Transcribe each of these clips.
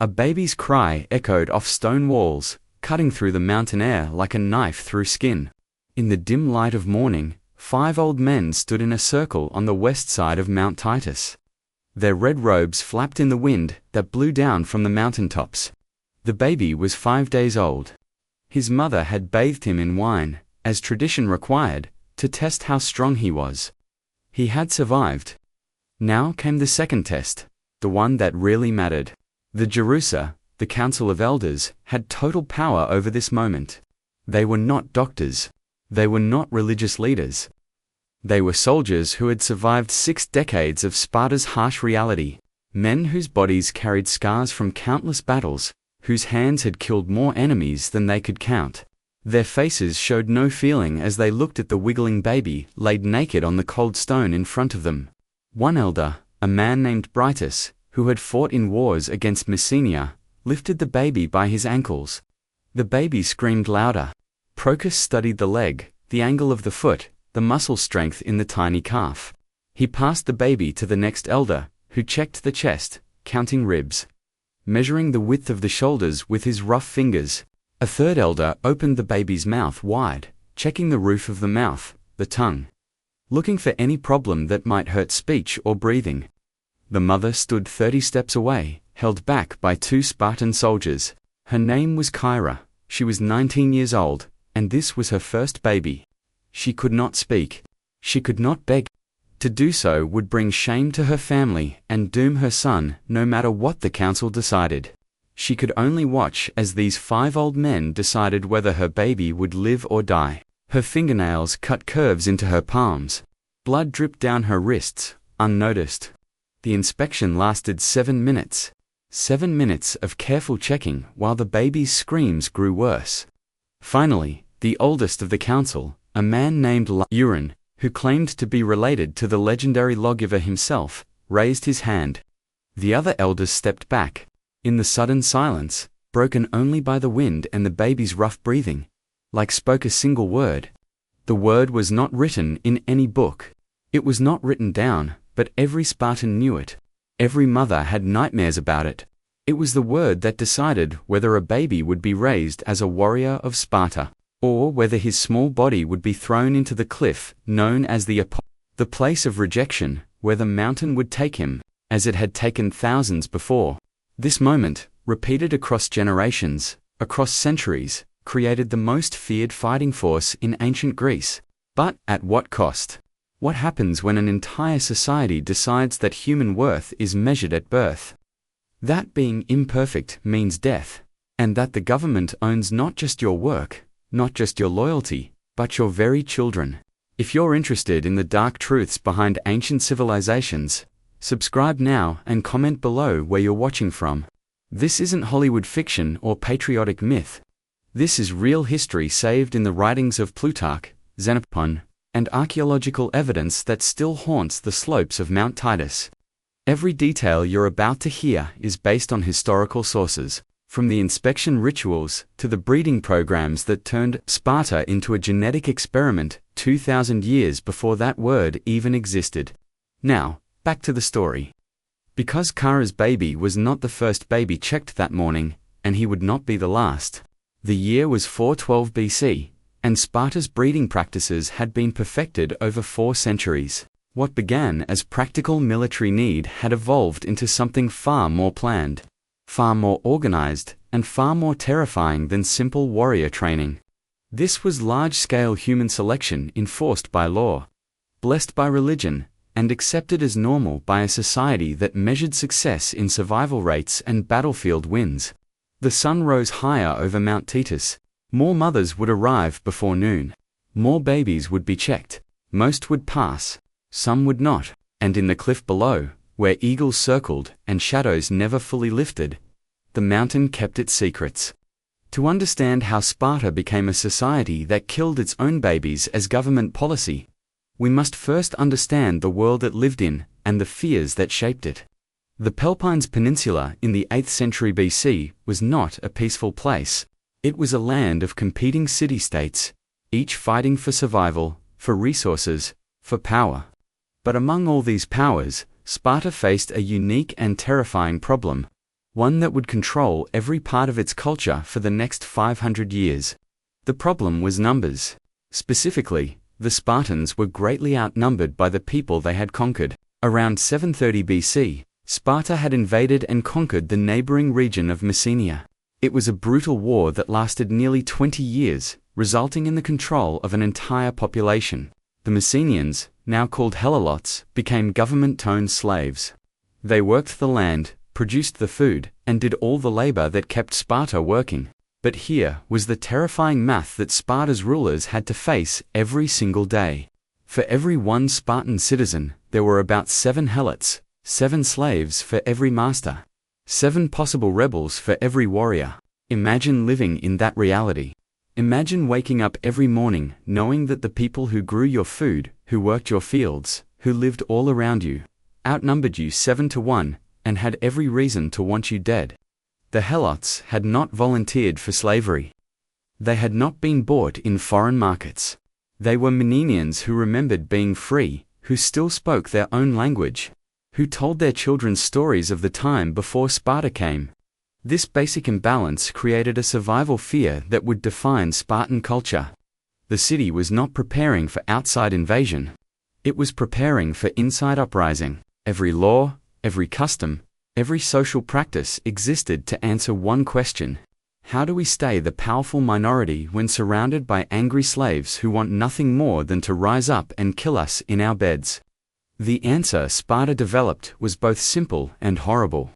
A baby's cry echoed off stone walls, cutting through the mountain air like a knife through skin. In the dim light of morning, 5 old men stood in a circle on the west side of Mount Titus. Their red robes flapped in the wind that blew down from the mountaintops. The baby was 5 days old. His mother had bathed him in wine, as tradition required, to test how strong he was. He had survived. Now came the second test, the one that really mattered. The Jerusa, the Council of Elders, had total power over this moment. They were not doctors. They were not religious leaders. They were soldiers who had survived 6 decades of Sparta's harsh reality, men whose bodies carried scars from countless battles, whose hands had killed more enemies than they could count. Their faces showed no feeling as they looked at the wiggling baby laid naked on the cold stone in front of them. One elder, a man named Britus, who had fought in wars against Messenia, lifted the baby by his ankles. The baby screamed louder. Procus studied the leg, the angle of the foot, the muscle strength in the tiny calf. He passed the baby to the next elder, who checked the chest, counting ribs, measuring the width of the shoulders with his rough fingers. A third elder opened the baby's mouth wide, checking the roof of the mouth, the tongue, looking for any problem that might hurt speech or breathing. The mother stood 30 steps away, held back by 2 Spartan soldiers. Her name was Kyra. She was 19 years old, and this was her first baby. She could not speak. She could not beg. To do so would bring shame to her family and doom her son, no matter what the council decided. She could only watch as these 5 old men decided whether her baby would live or die. Her fingernails cut curves into her palms. Blood dripped down her wrists, unnoticed. The inspection lasted 7 minutes. 7 minutes of careful checking while the baby's screams grew worse. Finally, the oldest of the council, a man named Urin, who claimed to be related to the legendary lawgiver himself, raised his hand. The other elders stepped back. In the sudden silence, broken only by the wind and the baby's rough breathing, like spoke a single word. The word was not written in any book. It was not written down, but every Spartan knew it. Every mother had nightmares about it. It was the word that decided whether a baby would be raised as a warrior of Sparta, or whether his small body would be thrown into the cliff known as the place of rejection, where the mountain would take him, as it had taken thousands before. This moment, repeated across generations, across centuries, created the most feared fighting force in ancient Greece. But at what cost? What happens when an entire society decides that human worth is measured at birth? That being imperfect means death, and that the government owns not just your work, not just your loyalty, but your very children. If you're interested in the dark truths behind ancient civilizations, subscribe now and comment below where you're watching from. This isn't Hollywood fiction or patriotic myth. This is real history saved in the writings of Plutarch, Xenophon, and archaeological evidence that still haunts the slopes of Mount Titus. Every detail you're about to hear is based on historical sources, from the inspection rituals to the breeding programs that turned Sparta into a genetic experiment 2,000 years before that word even existed. Now, back to the story. Because Kyra's baby was not the first baby checked that morning, and he would not be the last. The year was 412 BC, and Sparta's breeding practices had been perfected over 4 centuries. What began as practical military need had evolved into something far more planned, far more organized, and far more terrifying than simple warrior training. This was large-scale human selection enforced by law, blessed by religion, and accepted as normal by a society that measured success in survival rates and battlefield wins. The sun rose higher over Mount Titus. More mothers would arrive before noon. More babies would be checked. Most would pass. Some would not. And in the cliff below, where eagles circled and shadows never fully lifted, the mountain kept its secrets. To understand how Sparta became a society that killed its own babies as government policy, we must first understand the world it lived in and the fears that shaped it. The Peloponnese Peninsula in the 8th century BC was not a peaceful place. It was a land of competing city-states, each fighting for survival, for resources, for power. But among all these powers, Sparta faced a unique and terrifying problem. one that would control every part of its culture for the next 500 years. The problem was numbers. Specifically, the Spartans were greatly outnumbered by the people they had conquered. Around 730 BC, Sparta had invaded and conquered the neighboring region of Messenia. It was a brutal war that lasted nearly 20 years, resulting in the control of an entire population. The Messenians, now called Helots, became government-owned slaves. They worked the land, produced the food, and did all the labor that kept Sparta working. But here was the terrifying math that Sparta's rulers had to face every single day. For every one Spartan citizen, there were about 7 helots, 7 slaves for every master, 7 possible rebels for every warrior. Imagine living in that reality. Imagine waking up every morning knowing that the people who grew your food, who worked your fields, who lived all around you, outnumbered you 7 to 1, and had every reason to want you dead. The Helots had not volunteered for slavery. They had not been bought in foreign markets. They were Messenians who remembered being free, who still spoke their own language, who told their children stories of the time before Sparta came. This basic imbalance created a survival fear that would define Spartan culture. The city was not preparing for outside invasion. It was preparing for inside uprising. Every law, every custom, every social practice existed to answer one question: how do we stay the powerful minority when surrounded by angry slaves who want nothing more than to rise up and kill us in our beds? The answer Sparta developed was both simple and horrible.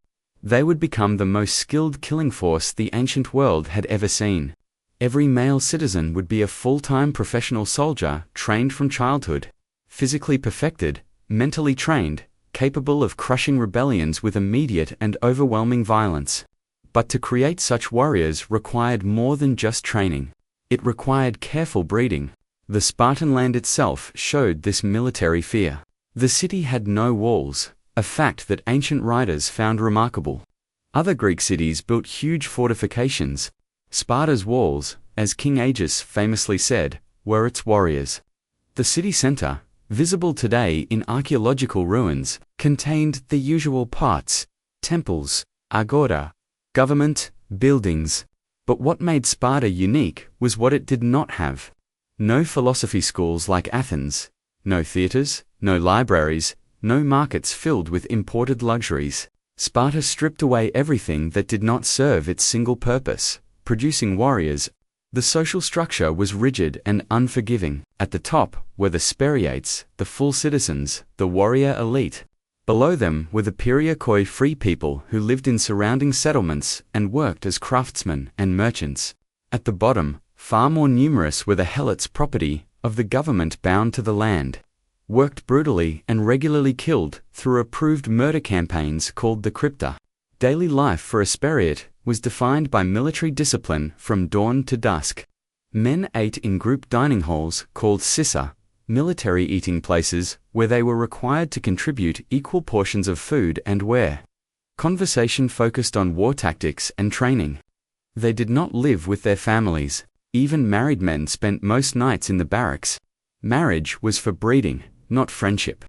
They would become the most skilled killing force the ancient world had ever seen. Every male citizen would be a full-time professional soldier, trained from childhood, physically perfected, mentally trained, capable of crushing rebellions with immediate and overwhelming violence. But to create such warriors required more than just training. It required careful breeding. The Spartan land itself showed this military fear. The city had no walls, a fact that ancient writers found remarkable. Other Greek cities built huge fortifications. Sparta's walls, as King Aegeus famously said, were its warriors. The city center, visible today in archaeological ruins, contained the usual parts: temples, agora, government, buildings. But what made Sparta unique was what it did not have. No philosophy schools like Athens, no theaters, no libraries, no markets filled with imported luxuries. Sparta stripped away everything that did not serve its single purpose, producing warriors. The social structure was rigid and unforgiving. At the top were the Spartiates, the full citizens, the warrior elite. Below them were the Pyrrhokoi free people who lived in surrounding settlements and worked as craftsmen and merchants. At the bottom, far more numerous, were the Helots, property of the government bound to the land, worked brutally and regularly killed through approved murder campaigns called the crypta. Daily life for a Spartiate was defined by military discipline from dawn to dusk. Men ate in group dining halls called sissa, military eating places where they were required to contribute equal portions of food and wear. Conversation focused on war tactics and training. They did not live with their families. Even married men spent most nights in the barracks. Marriage was for breeding, not friendship.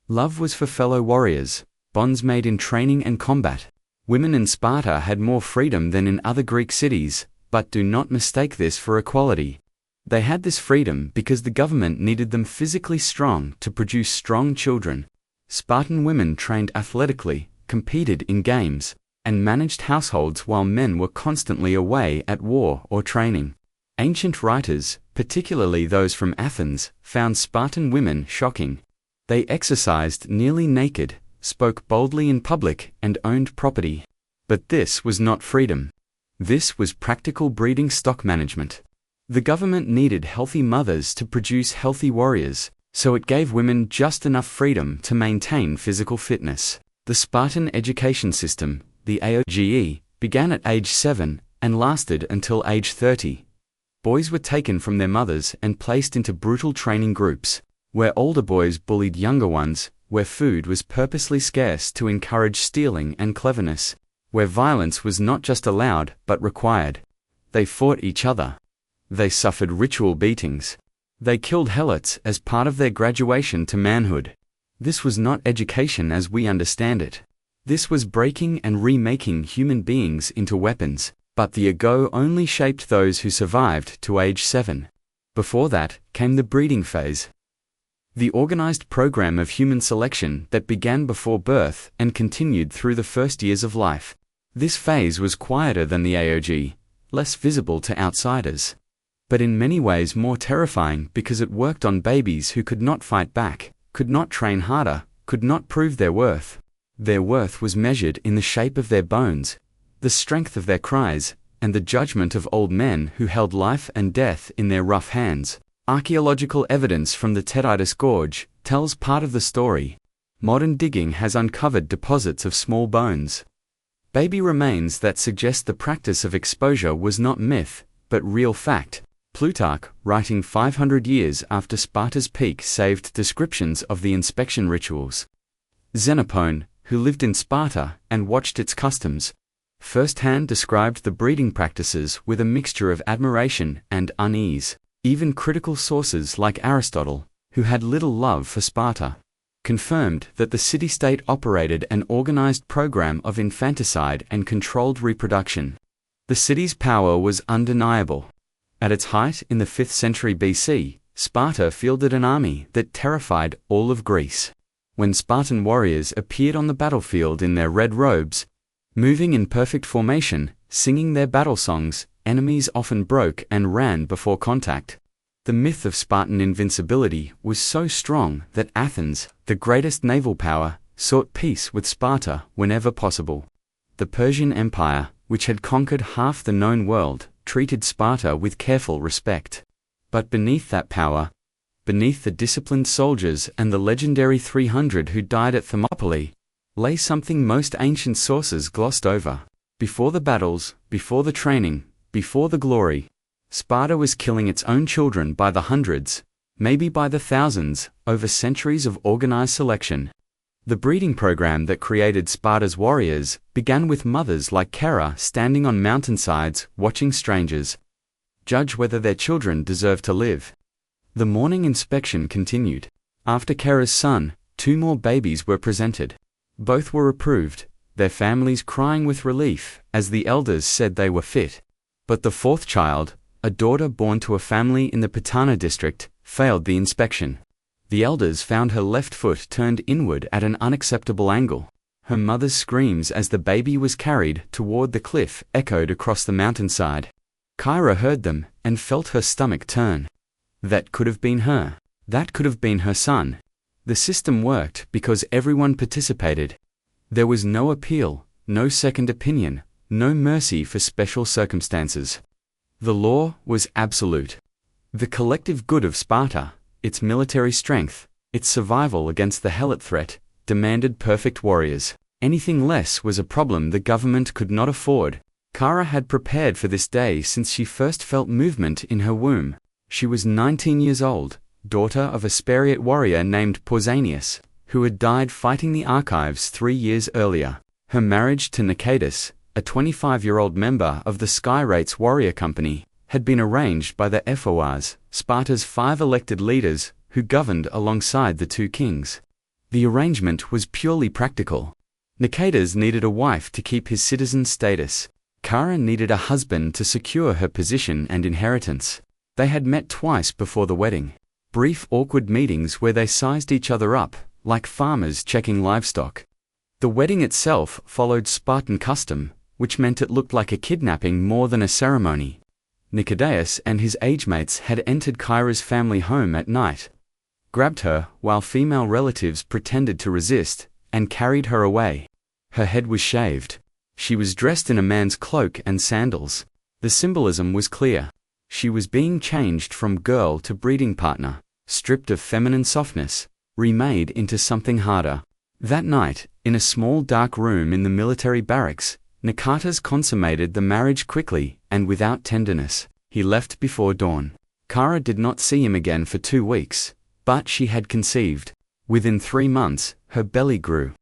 Love was for fellow warriors, bonds made in training and combat. Women in Sparta had more freedom than in other Greek cities, but do not mistake this for equality. They had this freedom because the government needed them physically strong to produce strong children. Spartan women trained athletically, competed in games, and managed households while men were constantly away at war or training. Ancient writers, particularly those from Athens, found Spartan women shocking. They exercised nearly naked, spoke boldly in public, and owned property. But this was not freedom. This was practical breeding stock management. The government needed healthy mothers to produce healthy warriors, so it gave women just enough freedom to maintain physical fitness. The Spartan education system, the AOGE, began at age 7 and lasted until age 30. Boys were taken from their mothers and placed into brutal training groups, where older boys bullied younger ones, where food was purposely scarce to encourage stealing and cleverness, where violence was not just allowed but required. They fought each other. They suffered ritual beatings. They killed helots as part of their graduation to manhood. This was not education as we understand it. This was breaking and remaking human beings into weapons, but the ago only shaped those who survived to age 7. Before that came the breeding phase. The organized program of human selection that began before birth and continued through the first years of life. This phase was quieter than the AOG, less visible to outsiders, but in many ways more terrifying because it worked on babies who could not fight back, could not train harder, could not prove their worth. Their worth was measured in the shape of their bones, the strength of their cries, and the judgment of old men who held life and death in their rough hands. Archaeological evidence from the Tetitus Gorge tells part of the story. Modern digging has uncovered deposits of small bones, baby remains that suggest the practice of exposure was not myth, but real fact. Plutarch, writing 500 years after Sparta's peak, saved descriptions of the inspection rituals. Xenophon, who lived in Sparta and watched its customs, firsthand described the breeding practices with a mixture of admiration and unease. Even critical sources like Aristotle, who had little love for Sparta, confirmed that the city-state operated an organized program of infanticide and controlled reproduction. The city's power was undeniable. At its height in the 5th century BC, Sparta fielded an army that terrified all of Greece. When Spartan warriors appeared on the battlefield in their red robes, moving in perfect formation, singing their battle songs, enemies often broke and ran before contact. The myth of Spartan invincibility was so strong that Athens, the greatest naval power, sought peace with Sparta whenever possible. The Persian Empire, which had conquered half the known world, treated Sparta with careful respect. But beneath that power, beneath the disciplined soldiers and the legendary 300 who died at Thermopylae, lay something most ancient sources glossed over. Before the battles, before the training, before the glory, Sparta was killing its own children by the hundreds, maybe by the thousands, over centuries of organized selection. The breeding program that created Sparta's warriors began with mothers like Kera standing on mountainsides watching strangers judge whether their children deserved to live. The morning inspection continued. After Kera's son, 2 more babies were presented. Both were approved, their families crying with relief as the elders said they were fit. But the 4th child, a daughter born to a family in the Patana district, failed the inspection. The elders found her left foot turned inward at an unacceptable angle. Her mother's screams as the baby was carried toward the cliff echoed across the mountainside. Kyra heard them and felt her stomach turn. That could have been her. That could have been her son. The system worked because everyone participated. There was no appeal, no second opinion, no mercy for special circumstances. The law was absolute. The collective good of Sparta, its military strength, its survival against the Helot threat, demanded perfect warriors. Anything less was a problem the government could not afford. Kyra had prepared for this day since she first felt movement in her womb. She was 19 years old, daughter of a Spariot warrior named Pausanias, who had died fighting the Archives 3 years earlier. Her marriage to Nicetas, a 25-year-old member of the Skyrates warrior company, had been arranged by the Ephors, Sparta's 5 elected leaders, who governed alongside the 2 kings. The arrangement was purely practical. Nicetas needed a wife to keep his citizen status. Kyra needed a husband to secure her position and inheritance. They had met twice before the wedding. Brief, awkward meetings where they sized each other up, like farmers checking livestock. The wedding itself followed Spartan custom, which meant it looked like a kidnapping more than a ceremony. Nicetas and his age-mates had entered Kyra's family home at night, grabbed her while female relatives pretended to resist, and carried her away. Her head was shaved. She was dressed in a man's cloak and sandals. The symbolism was clear. She was being changed from girl to breeding partner, stripped of feminine softness, remade into something harder. That night, in a small dark room in the military barracks, Nicetas consummated the marriage quickly and without tenderness. He left before dawn. Kyra did not see him again for 2 weeks, but she had conceived. Within 3 months, her belly grew.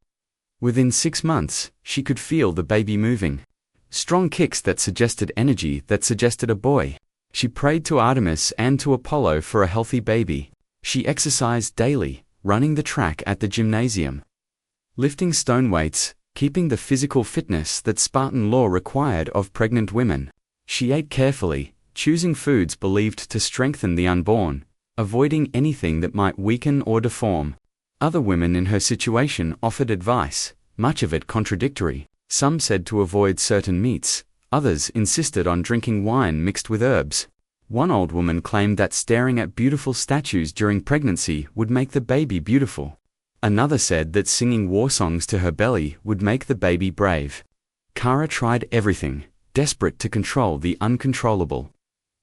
Within 6 months, she could feel the baby moving. Strong kicks that suggested energy that suggested a boy. She prayed to Artemis and to Apollo for a healthy baby. She exercised daily, running the track at the gymnasium, lifting stone weights, keeping the physical fitness that Spartan law required of pregnant women. She ate carefully, choosing foods believed to strengthen the unborn, avoiding anything that might weaken or deform. Other women in her situation offered advice, much of it contradictory. Some said to avoid certain meats, others insisted on drinking wine mixed with herbs. One old woman claimed that staring at beautiful statues during pregnancy would make the baby beautiful. Another said that singing war songs to her belly would make the baby brave. Kara tried everything, desperate to control the uncontrollable,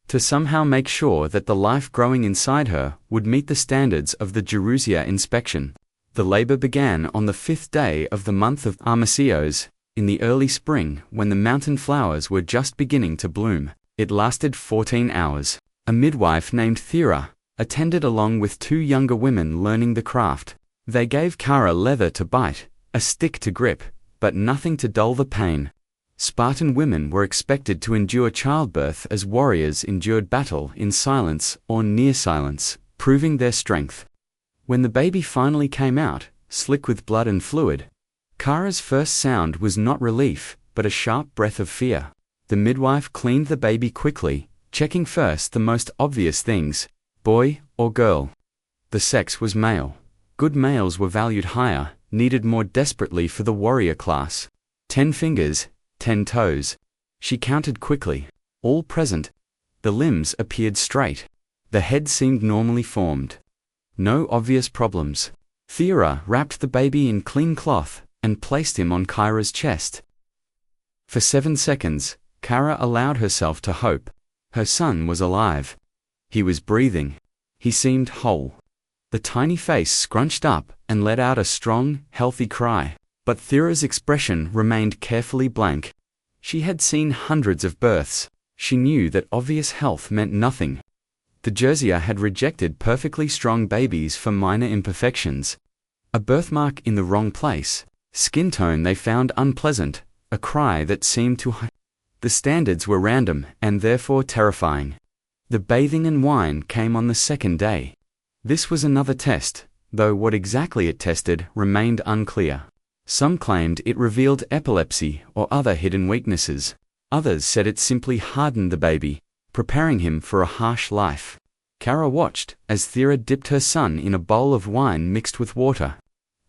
to somehow make sure that the life growing inside her would meet the standards of the Jerusalem inspection. The labor began on the 5th day of the month of Armasios, in the early spring when the mountain flowers were just beginning to bloom. It lasted 14 hours. A midwife named Thera attended along with 2 younger women learning the craft. They gave Kara leather to bite, a stick to grip, but nothing to dull the pain. Spartan women were expected to endure childbirth as warriors endured battle in silence or near silence, proving their strength. When the baby finally came out, slick with blood and fluid, Kara's first sound was not relief, but a sharp breath of fear. The midwife cleaned the baby quickly, checking first the most obvious things: boy or girl. The sex was male. Good males were valued higher, needed more desperately for the warrior class. 10 fingers, 10 toes. She counted quickly. All present. The limbs appeared straight. The head seemed normally formed. No obvious problems. Thera wrapped the baby in clean cloth and placed him on Kara's chest. For 7 seconds, Kara allowed herself to hope. Her son was alive. He was breathing. He seemed whole. The tiny face scrunched up and let out a strong, healthy cry. But Thera's expression remained carefully blank. She had seen hundreds of births. She knew that obvious health meant nothing. The Jersey had rejected perfectly strong babies for minor imperfections. A birthmark in the wrong place, skin tone they found unpleasant, a cry that seemed too high. The standards were random and therefore terrifying. The bathing and wine came on the 2nd day. This was another test, though what exactly it tested remained unclear. Some claimed it revealed epilepsy or other hidden weaknesses. Others said it simply hardened the baby, preparing him for a harsh life. Kara watched as Thera dipped her son in a bowl of wine mixed with water.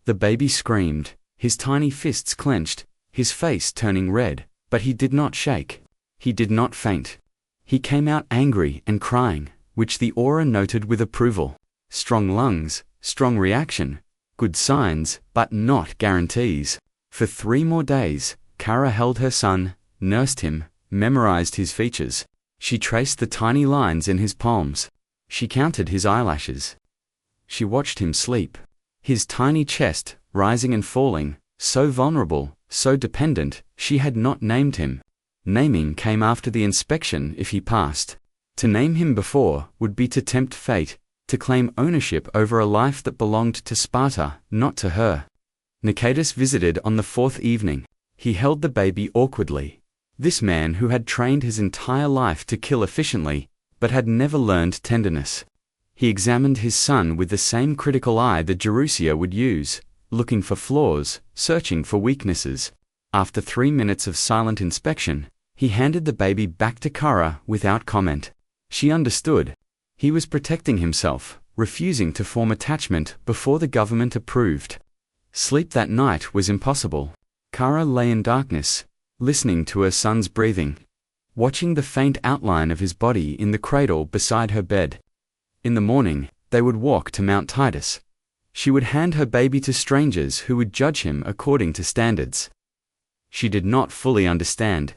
The baby screamed, his tiny fists clenched, his face turning red, but he did not shake. He did not faint. He came out angry and crying, which the aura noted with approval. Strong lungs, strong reaction. Good signs, but not guarantees. For 3 more days, Kara held her son, nursed him, memorized his features. She traced the tiny lines in his palms. She counted his eyelashes. She watched him sleep. His tiny chest, rising and falling, so vulnerable, so dependent, she had not named him. Naming came after the inspection if he passed. To name him before would be to tempt fate, to claim ownership over a life that belonged to Sparta, not to her. Nicetas visited on the 4th evening. He held the baby awkwardly. This man who had trained his entire life to kill efficiently, but had never learned tenderness. He examined his son with the same critical eye the Jerusalem would use, looking for flaws, searching for weaknesses. After 3 minutes of silent inspection, he handed the baby back to Kara without comment. She understood. He was protecting himself, refusing to form attachment before the government approved. Sleep that night was impossible. Kara lay in darkness, listening to her son's breathing, watching the faint outline of his body in the cradle beside her bed. In the morning, they would walk to Mount Titus. She would hand her baby to strangers who would judge him according to standards she did not fully understand.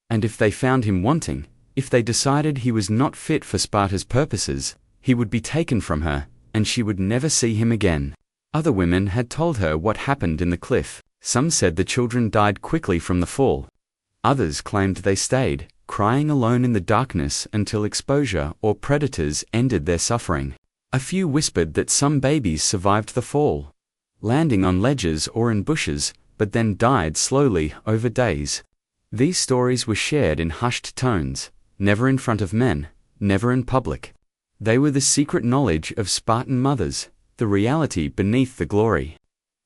And if they found him wanting, if they decided he was not fit for Sparta's purposes, he would be taken from her, and she would never see him again. Other women had told her what happened in the cliff. Some said the children died quickly from the fall. Others claimed they stayed, crying alone in the darkness until exposure or predators ended their suffering. A few whispered that some babies survived the fall, landing on ledges or in bushes, but then died slowly over days. These stories were shared in hushed tones, never in front of men, never in public. They were the secret knowledge of Spartan mothers, the reality beneath the glory.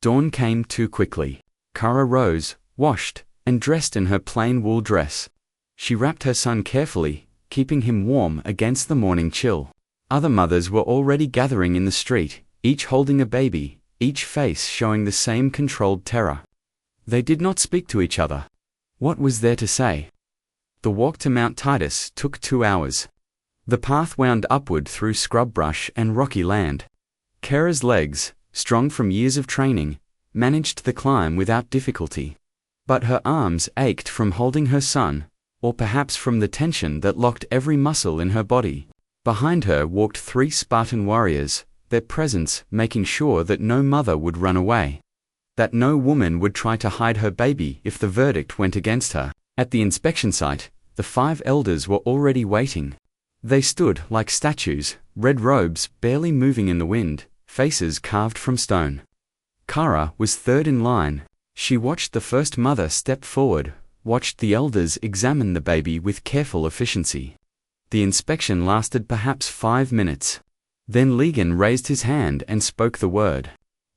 Dawn came too quickly. Kara rose, washed, and dressed in her plain wool dress. She wrapped her son carefully, keeping him warm against the morning chill. Other mothers were already gathering in the street, each holding a baby, each face showing the same controlled terror. They did not speak to each other. What was there to say? The walk to Mount Titus took 2 hours. The path wound upward through scrub brush and rocky land. Kara's legs, strong from years of training, managed the climb without difficulty. But her arms ached from holding her son, or perhaps from the tension that locked every muscle in her body. Behind her walked 3 Spartan warriors, their presence making sure that no mother would run away, that no woman would try to hide her baby if the verdict went against her. At the inspection site, the 5 elders were already waiting. They stood like statues, red robes barely moving in the wind, faces carved from stone. Kara was third in line. She watched the first mother step forward, watched the elders examine the baby with careful efficiency. The inspection lasted perhaps 5 minutes. Then Ligon raised his hand and spoke the word.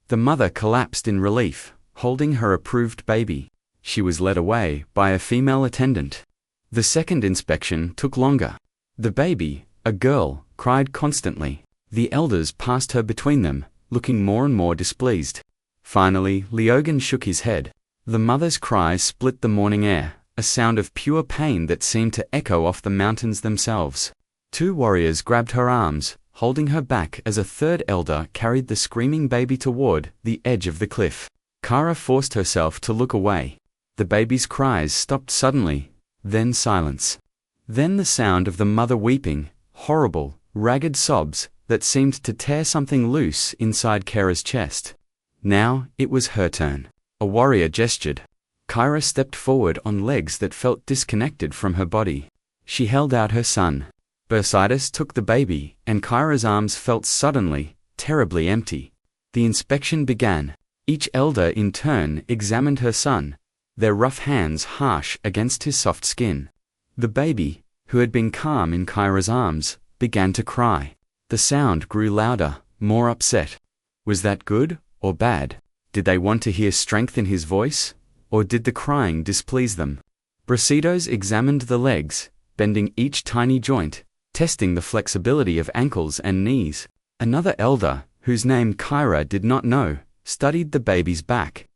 The mother collapsed in relief, holding her approved baby. She was led away by a female attendant. The second inspection took longer. The baby, a girl, cried constantly. The elders passed her between them, looking more and more displeased. Finally, Liogan shook his head. The mother's cries split the morning air, a sound of pure pain that seemed to echo off the mountains themselves. 2 warriors grabbed her arms, holding her back as a third elder carried the screaming baby toward the edge of the cliff. Kara forced herself to look away. The baby's cries stopped suddenly, then silence. Then the sound of the mother weeping, horrible, ragged sobs that seemed to tear something loose inside Kara's chest. Now it was her turn. A warrior gestured. Kara stepped forward on legs that felt disconnected from her body. She held out her son. Bursitis took the baby, and Kara's arms felt suddenly, terribly empty. The inspection began. Each elder in turn examined her son, their rough hands harsh against his soft skin. The baby, who had been calm in Kara's arms, began to cry. The sound grew louder, more upset. Was that good or bad? Did they want to hear strength in his voice, or did the crying displease them? Brasidos examined the legs, bending each tiny joint, testing the flexibility of ankles and knees. Another elder, whose name Kyra did not know, studied the baby's back,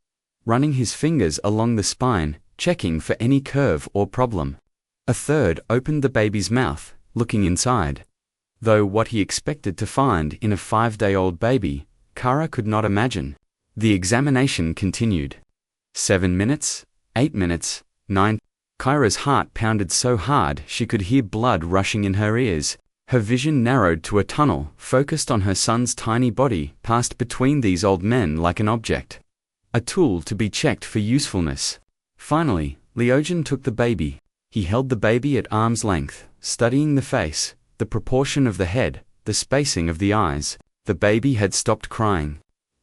running his fingers along the spine, checking for any curve or problem. A third opened the baby's mouth, looking inside. Though what he expected to find in a 5-day-old baby, Kara could not imagine. The examination continued. 7 minutes, 8 minutes, 9. Kyra's heart pounded so hard she could hear blood rushing in her ears. Her vision narrowed to a tunnel focused on her son's tiny body, passed between these old men like an object, a tool to be checked for usefulness. Finally, Liogan took the baby. He held the baby at arm's length, studying the face, the proportion of the head, the spacing of the eyes. The baby had stopped crying.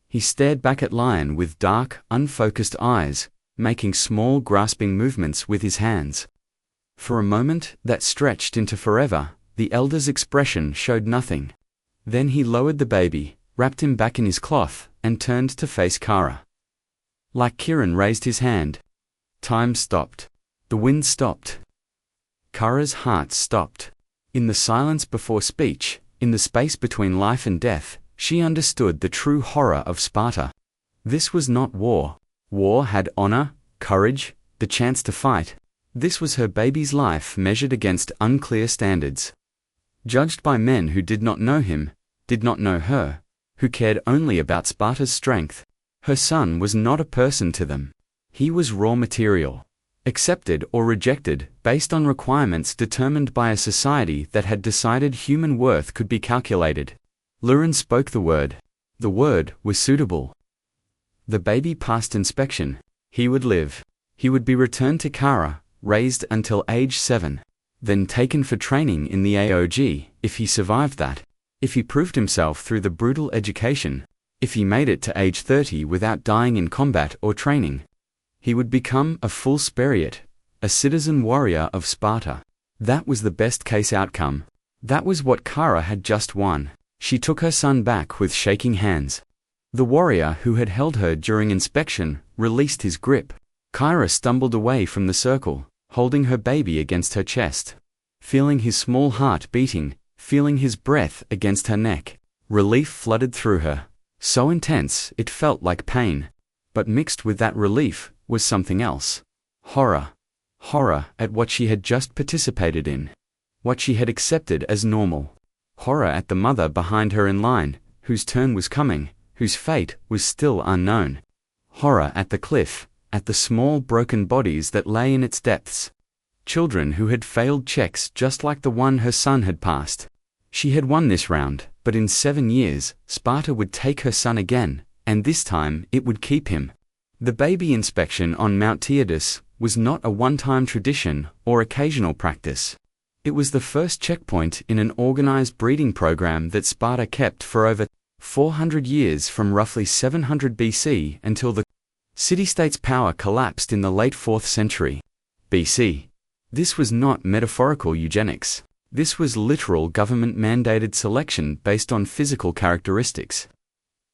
He stared back at Lion with dark, unfocused eyes, making small grasping movements with his hands. For a moment that stretched into forever, the elder's expression showed nothing. Then he lowered the baby, wrapped him back in his cloth, and turned to face Kara. Like Kiran raised his hand. Time stopped. The wind stopped. Kara's heart stopped. In the silence before speech, in the space between life and death, she understood the true horror of Sparta. This was not war. War had honor, courage, the chance to fight. This was her baby's life measured against unclear standards. Judged by men who did not know him, did not know her, who cared only about Sparta's strength. Her son was not a person to them. He was raw material, accepted or rejected based on requirements determined by a society that had decided human worth could be calculated. Lurin spoke the word. The word was suitable. The baby passed inspection. He would live. He would be returned to Kara, raised until age 7, then taken for training in the AOG, if he survived that, if he proved himself through the brutal education, if he made it to age 30 without dying in combat or training. He would become a full Spariot, a citizen warrior of Sparta. That was the best case outcome. That was what Kara had just won. She took her son back with shaking hands. The warrior who had held her during inspection released his grip. Kyra stumbled away from the circle, holding her baby against her chest. Feeling his small heart beating, feeling his breath against her neck. Relief flooded through her. So intense it felt like pain. But mixed with that relief was something else. Horror. Horror at what she had just participated in. What she had accepted as normal. Horror at the mother behind her in line, whose turn was coming, whose fate was still unknown. Horror at the cliff, at the small broken bodies that lay in its depths. Children who had failed checks just like the one her son had passed. She had won this round, but in 7 years, Sparta would take her son again, and this time it would keep him. The baby inspection on Mount Taygetus was not a one-time tradition or occasional practice. It was the first checkpoint in an organized breeding program that Sparta kept for over 400 years, from roughly 700 BC until the city-state's power collapsed in the late 4th century BC. This was not metaphorical eugenics. This was literal government-mandated selection based on physical characteristics,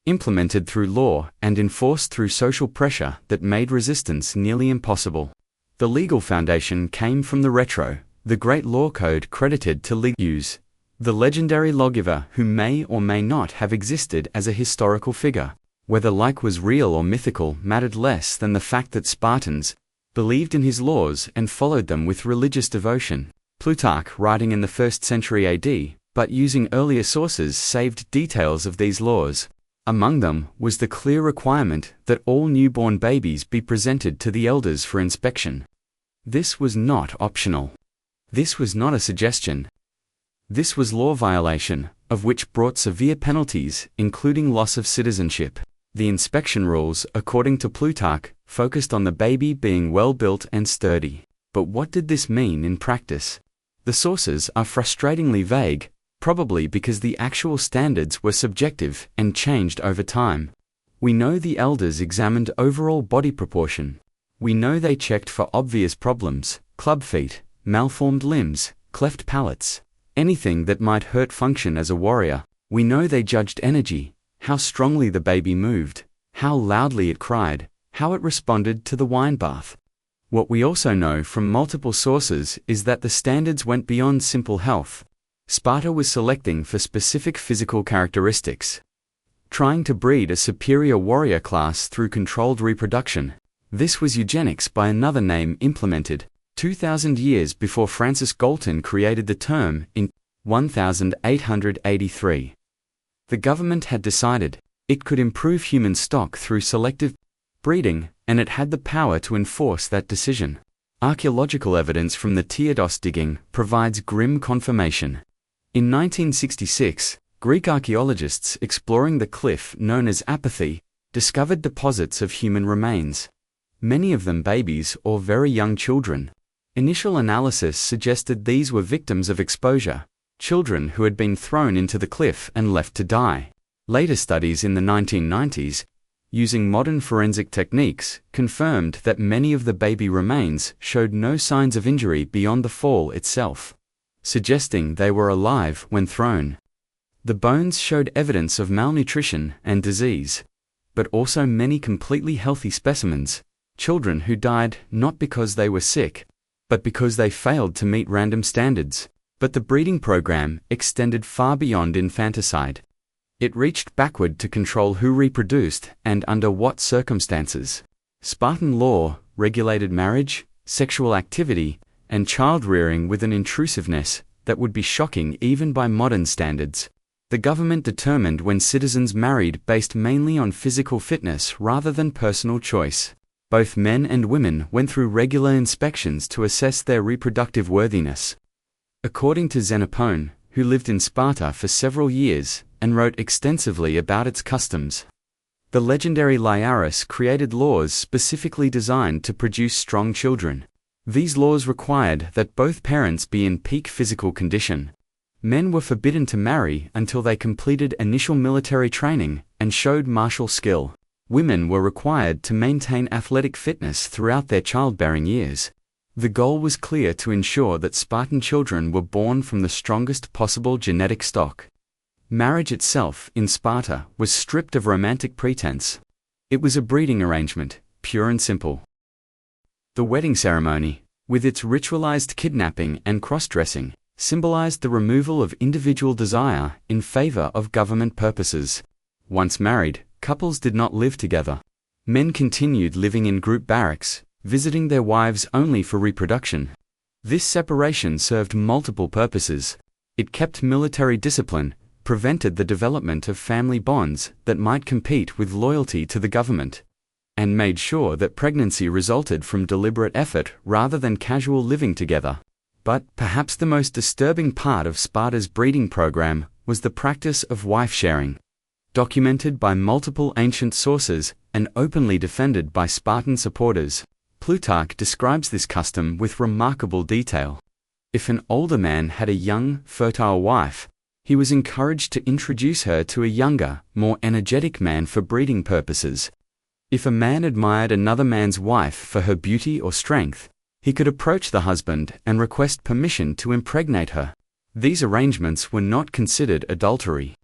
implemented through law and enforced through social pressure that made resistance nearly impossible. The legal foundation came from the retro, the great law code credited to Ligius, the legendary lawgiver who may or may not have existed as a historical figure. Whether like was real or mythical mattered less than the fact that Spartans believed in his laws and followed them with religious devotion. Plutarch, writing in the 1st century AD, but using earlier sources, saved details of these laws. Among them was the clear requirement that all newborn babies be presented to the elders for inspection. This was not optional. This was not a suggestion. This was law violation, of which brought severe penalties, including loss of citizenship. The inspection rules, according to Plutarch, focused on the baby being well-built and sturdy. But what did this mean in practice? The sources are frustratingly vague, probably because the actual standards were subjective and changed over time. We know the elders examined overall body proportion. We know they checked for obvious problems, club feet, malformed limbs, cleft palates, anything that might hurt function as a warrior. We know they judged energy, how strongly the baby moved, how loudly it cried, how it responded to the wine bath. What we also know from multiple sources is that the standards went beyond simple health. Sparta was selecting for specific physical characteristics, trying to breed a superior warrior class through controlled reproduction. This was eugenics by another name, implemented 2,000 years before Francis Galton created the term in 1883. The government had decided it could improve human stock through selective breeding, and it had the power to enforce that decision. Archaeological evidence from the Taygetus digging provides grim confirmation. In 1966, Greek archaeologists exploring the cliff known as Apathy discovered deposits of human remains, many of them babies or very young children. Initial analysis suggested these were victims of exposure, children who had been thrown into the cliff and left to die. Later studies in the 1990s, using modern forensic techniques, confirmed that many of the baby remains showed no signs of injury beyond the fall itself, suggesting they were alive when thrown. The bones showed evidence of malnutrition and disease, but also many completely healthy specimens, children who died not because they were sick, but because they failed to meet random standards. But the breeding program extended far beyond infanticide. It reached backward to control who reproduced and under what circumstances. Spartan law regulated marriage, sexual activity, and child-rearing with an intrusiveness that would be shocking even by modern standards. The government determined when citizens married based mainly on physical fitness rather than personal choice. Both men and women went through regular inspections to assess their reproductive worthiness. According to Xenophon, who lived in Sparta for several years and wrote extensively about its customs, the legendary Liaris created laws specifically designed to produce strong children. These laws required that both parents be in peak physical condition. Men were forbidden to marry until they completed initial military training and showed martial skill. Women were required to maintain athletic fitness throughout their childbearing years. The goal was clear: to ensure that Spartan children were born from the strongest possible genetic stock. Marriage itself, in Sparta, was stripped of romantic pretense. It was a breeding arrangement, pure and simple. The wedding ceremony, with its ritualized kidnapping and cross-dressing, symbolized the removal of individual desire in favor of government purposes. Once married, couples did not live together. Men continued living in group barracks, visiting their wives only for reproduction. This separation served multiple purposes. It kept military discipline, prevented the development of family bonds that might compete with loyalty to the government, and made sure that pregnancy resulted from deliberate effort rather than casual living together. But perhaps the most disturbing part of Sparta's breeding program was the practice of wife-sharing. Documented by multiple ancient sources and openly defended by Spartan supporters, Plutarch describes this custom with remarkable detail. If an older man had a young, fertile wife, he was encouraged to introduce her to a younger, more energetic man for breeding purposes. If a man admired another man's wife for her beauty or strength, he could approach the husband and request permission to impregnate her. These arrangements were not considered adultery.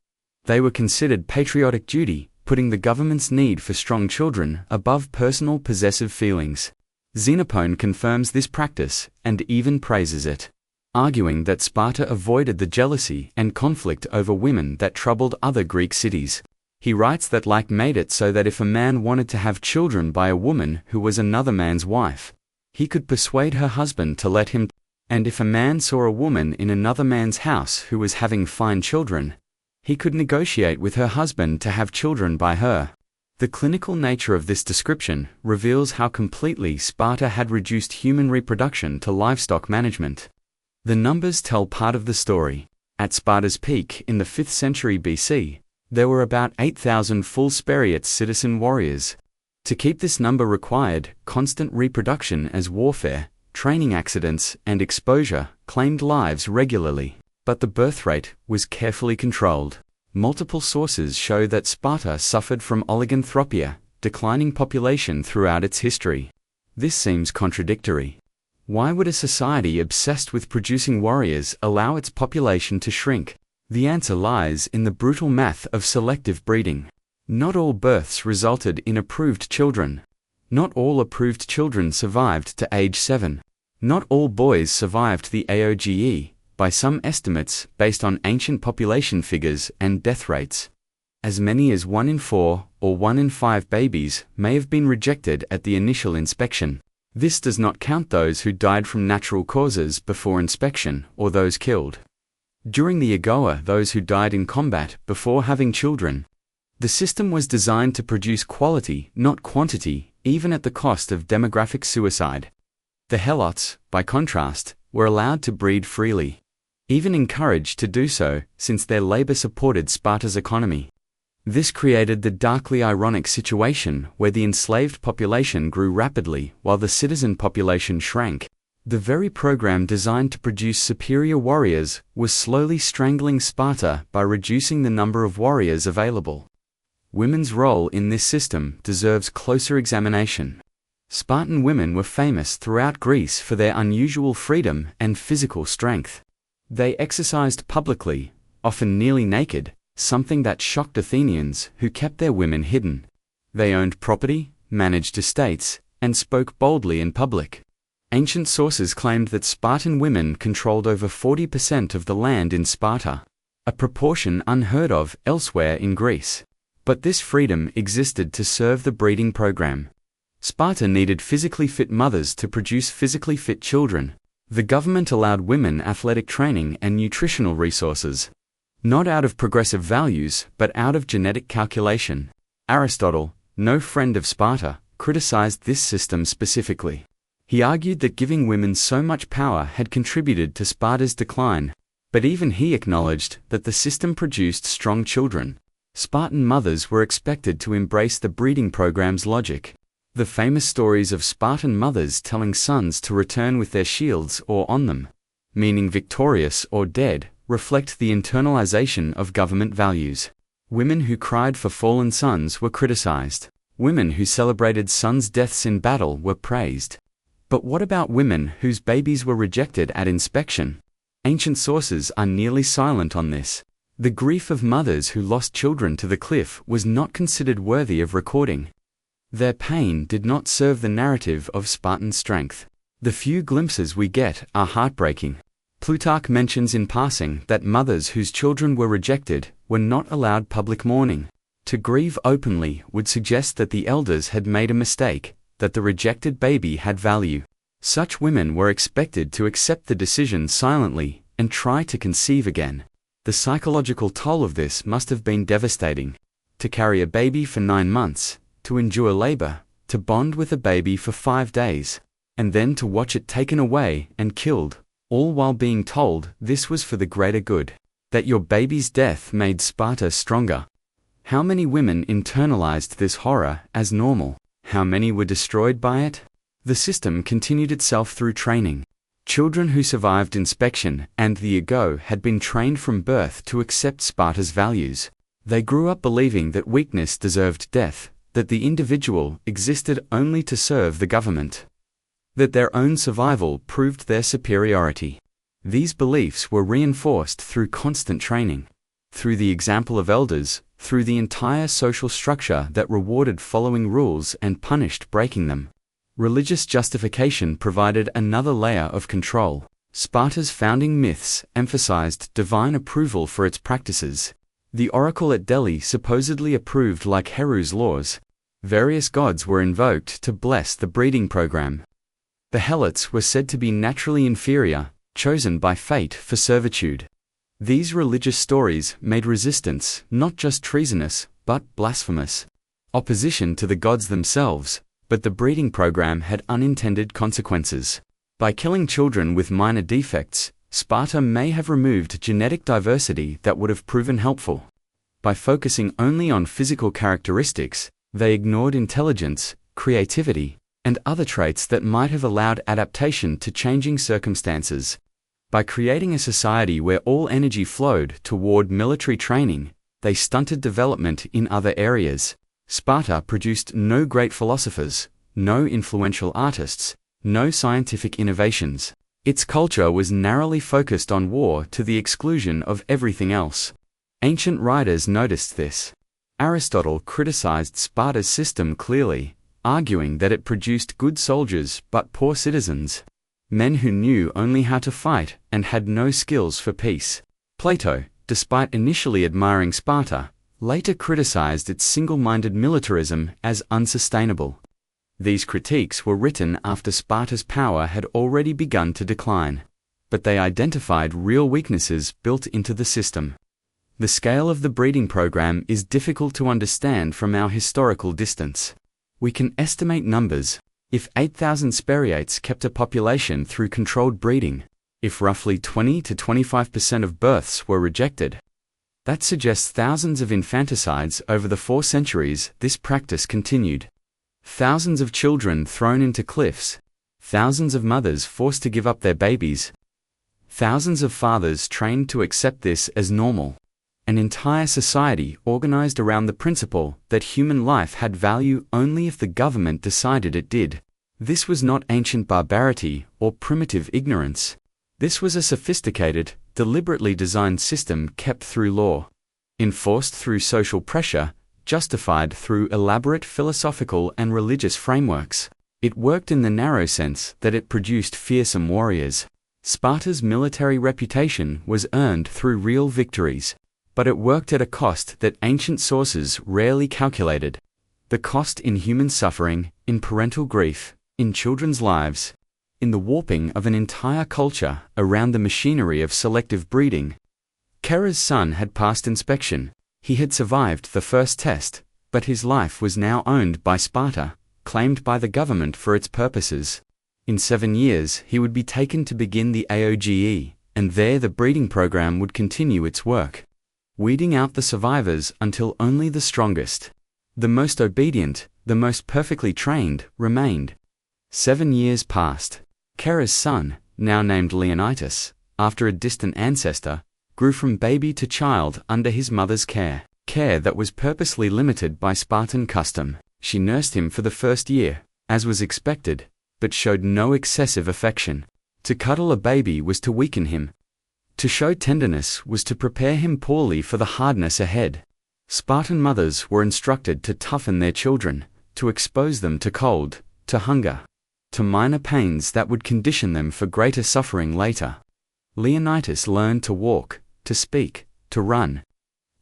They were considered patriotic duty, putting the government's need for strong children above personal possessive feelings. Xenophon confirms this practice and even praises it, arguing that Sparta avoided the jealousy and conflict over women that troubled other Greek cities. He writes that like made it so that if a man wanted to have children by a woman who was another man's wife, he could persuade her husband to let him, and if a man saw a woman in another man's house who was having fine children, he could negotiate with her husband to have children by her. The clinical nature of this description reveals how completely Sparta had reduced human reproduction to livestock management. The numbers tell part of the story. At Sparta's peak in the 5th century BC, there were about 8,000 full Spartan citizen warriors. To keep this number required constant reproduction as warfare, training accidents, and exposure claimed lives regularly. But the birth rate was carefully controlled. Multiple sources show that Sparta suffered from oliganthropia, declining population throughout its history. This seems contradictory. Why would a society obsessed with producing warriors allow its population to shrink? The answer lies in the brutal math of selective breeding. Not all births resulted in approved children. Not all approved children survived to age 7. Not all boys survived the AOGE, by some estimates based on ancient population figures and death rates. As many as 1 in 4 or 1 in 5 babies may have been rejected at the initial inspection. This does not count those who died from natural causes before inspection or those killed during the Agoa, those who died in combat before having children. The system was designed to produce quality, not quantity, even at the cost of demographic suicide. The Helots, by contrast, were allowed to breed freely, even encouraged to do so since their labor supported Sparta's economy. This created the darkly ironic situation where the enslaved population grew rapidly while the citizen population shrank. The very program designed to produce superior warriors was slowly strangling Sparta by reducing the number of warriors available. Women's role in this system deserves closer examination. Spartan women were famous throughout Greece for their unusual freedom and physical strength. They exercised publicly, often nearly naked, something that shocked Athenians who kept their women hidden. They owned property, managed estates, and spoke boldly in public. Ancient sources claimed that Spartan women controlled over 40% of the land in Sparta, a proportion unheard of elsewhere in Greece. But this freedom existed to serve the breeding program. Sparta needed physically fit mothers to produce physically fit children. The government allowed women athletic training and nutritional resources, not out of progressive values, but out of genetic calculation. Aristotle, no friend of Sparta, criticized this system specifically. He argued that giving women so much power had contributed to Sparta's decline, but even he acknowledged that the system produced strong children. Spartan mothers were expected to embrace the breeding program's logic. The famous stories of Spartan mothers telling sons to return with their shields or on them, meaning victorious or dead, reflect the internalization of government values. Women who cried for fallen sons were criticized. Women who celebrated sons' deaths in battle were praised. But what about women whose babies were rejected at inspection? Ancient sources are nearly silent on this. The grief of mothers who lost children to the cliff was not considered worthy of recording. Their pain did not serve the narrative of Spartan strength. The few glimpses we get are heartbreaking. Plutarch mentions in passing that mothers whose children were rejected were not allowed public mourning. To grieve openly would suggest that the elders had made a mistake, that the rejected baby had value. Such women were expected to accept the decision silently and try to conceive again. The psychological toll of this must have been devastating. To carry a baby for 9 months, to endure labor, to bond with a baby for 5 days, and then to watch it taken away and killed, all while being told this was for the greater good, that your baby's death made Sparta stronger. How many women internalized this horror as normal? How many were destroyed by it? The system continued itself through training. Children who survived inspection and the ago had been trained from birth to accept Sparta's values. They grew up believing that weakness deserved death, that the individual existed only to serve the government, that their own survival proved their superiority. These beliefs were reinforced through constant training, through the example of elders, through the entire social structure that rewarded following rules and punished breaking them. Religious justification provided another layer of control. Sparta's founding myths emphasized divine approval for its practices. The oracle at Delhi supposedly approved like Heru's laws. Various gods were invoked to bless the breeding program. The helots were said to be naturally inferior, chosen by fate for servitude. These religious stories made resistance not just treasonous, but blasphemous. Opposition to the gods themselves, but the breeding program had unintended consequences. By killing children with minor defects, Sparta may have removed genetic diversity that would have proven helpful. By focusing only on physical characteristics, they ignored intelligence, creativity, and other traits that might have allowed adaptation to changing circumstances. By creating a society where all energy flowed toward military training, they stunted development in other areas. Sparta produced no great philosophers, no influential artists, no scientific innovations. Its culture was narrowly focused on war to the exclusion of everything else. Ancient writers noticed this. Aristotle criticized Sparta's system clearly, arguing that it produced good soldiers but poor citizens, men who knew only how to fight and had no skills for peace. Plato, despite initially admiring Sparta, later criticized its single-minded militarism as unsustainable. These critiques were written after Sparta's power had already begun to decline, but they identified real weaknesses built into the system. The scale of the breeding program is difficult to understand from our historical distance. We can estimate numbers. If 8,000 Spartiates kept a population through controlled breeding, if roughly 20 to 25% of births were rejected, that suggests thousands of infanticides over the 4 centuries this practice continued. Thousands of children thrown into cliffs, thousands of mothers forced to give up their babies, thousands of fathers trained to accept this as normal. An entire society organized around the principle that human life had value only if the government decided it did. This was not ancient barbarity or primitive ignorance. This was a sophisticated, deliberately designed system kept through law, enforced through social pressure, justified through elaborate philosophical and religious frameworks. It worked in the narrow sense that it produced fearsome warriors. Sparta's military reputation was earned through real victories, but it worked at a cost that ancient sources rarely calculated. The cost in human suffering, in parental grief, in children's lives, in the warping of an entire culture around the machinery of selective breeding. Kera's son had passed inspection. He had survived the first test, but his life was now owned by Sparta, claimed by the government for its purposes. In 7 years, he would be taken to begin the AOGE, and there the breeding program would continue its work, weeding out the survivors until only the strongest, the most obedient, the most perfectly trained, remained. 7 years passed. Kera's son, now named Leonidas, after a distant ancestor, grew from baby to child under his mother's care that was purposely limited by Spartan custom. She nursed him for the first year, as was expected, but showed no excessive affection. To cuddle a baby was to weaken him. To show tenderness was to prepare him poorly for the hardness ahead. Spartan mothers were instructed to toughen their children, to expose them to cold, to hunger, to minor pains that would condition them for greater suffering later. Leonidas learned to walk, to speak, to run.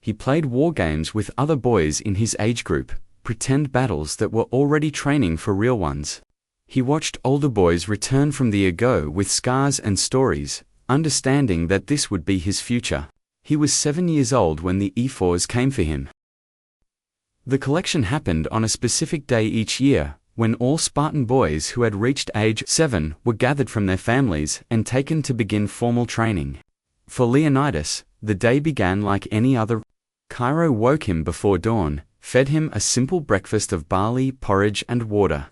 He played war games with other boys in his age group, pretend battles that were already training for real ones. He watched older boys return from the ago with scars and stories, understanding that this would be his future. He was 7 years old when the ephors came for him. The collection happened on a specific day each year, when all Spartan boys who had reached age 7 were gathered from their families and taken to begin formal training. For Leonidas, the day began like any other. Cairo woke him before dawn, fed him a simple breakfast of barley, porridge, and water.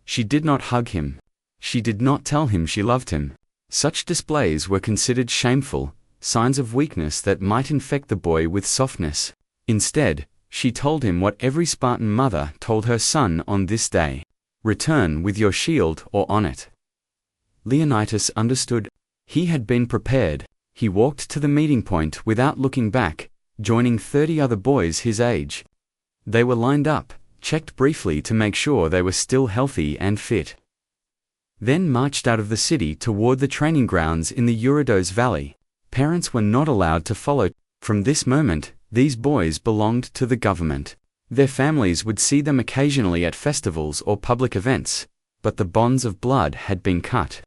She did not hug him. She did not tell him she loved him. Such displays were considered shameful, signs of weakness that might infect the boy with softness. Instead, she told him what every Spartan mother told her son on this day: return with your shield or on it. Leonidas understood. He had been prepared. He walked to the meeting point without looking back, joining 30 other boys his age. They were lined up, checked briefly to make sure they were still healthy and fit. Then marched out of the city toward the training grounds in the Eurodos Valley. Parents were not allowed to follow. From this moment, these boys belonged to the government. Their families would see them occasionally at festivals or public events, but the bonds of blood had been cut.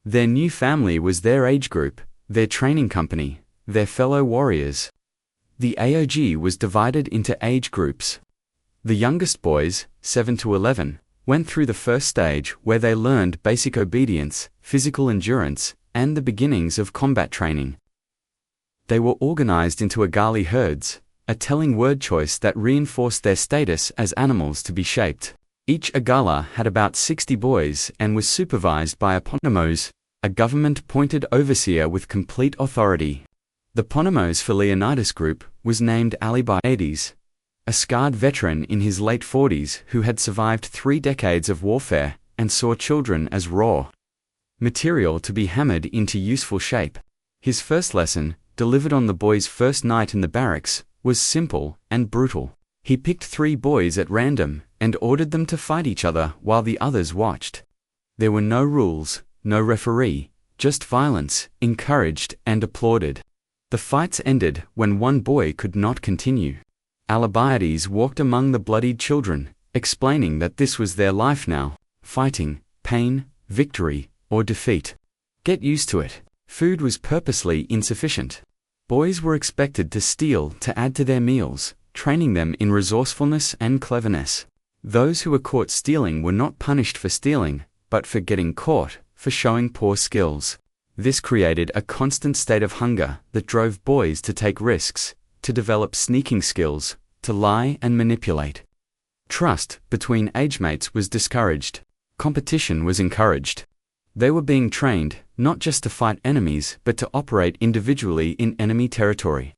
Their new family was their age group, their training company, their fellow warriors. The AOG was divided into age groups. The youngest boys, 7 to 11, went through the first stage where they learned basic obedience, physical endurance, and the beginnings of combat training. They were organized into agali herds, a telling word choice that reinforced their status as animals to be shaped. Each agala had about 60 boys and was supervised by a ponemos, a government-appointed overseer with complete authority. The ponemos for Leonidas' group was named Alcibiades, a scarred veteran in his late 40s who had survived 3 decades of warfare and saw children as raw material to be hammered into useful shape. His first lesson, delivered on the boys' first night in the barracks, was simple and brutal. He picked 3 boys at random and ordered them to fight each other while the others watched. There were no rules, no referee, just violence, encouraged and applauded. The fights ended when one boy could not continue. Alcibiades walked among the bloodied children, explaining that this was their life now: fighting, pain, victory, or defeat. Get used to it. Food was purposely insufficient. Boys were expected to steal to add to their meals, training them in resourcefulness and cleverness. Those who were caught stealing were not punished for stealing, but for getting caught, for showing poor skills. This created a constant state of hunger that drove boys to take risks, to develop sneaking skills, to lie and manipulate. Trust between age-mates was discouraged. Competition was encouraged. They were being trained, not just to fight enemies, but to operate individually in enemy territory.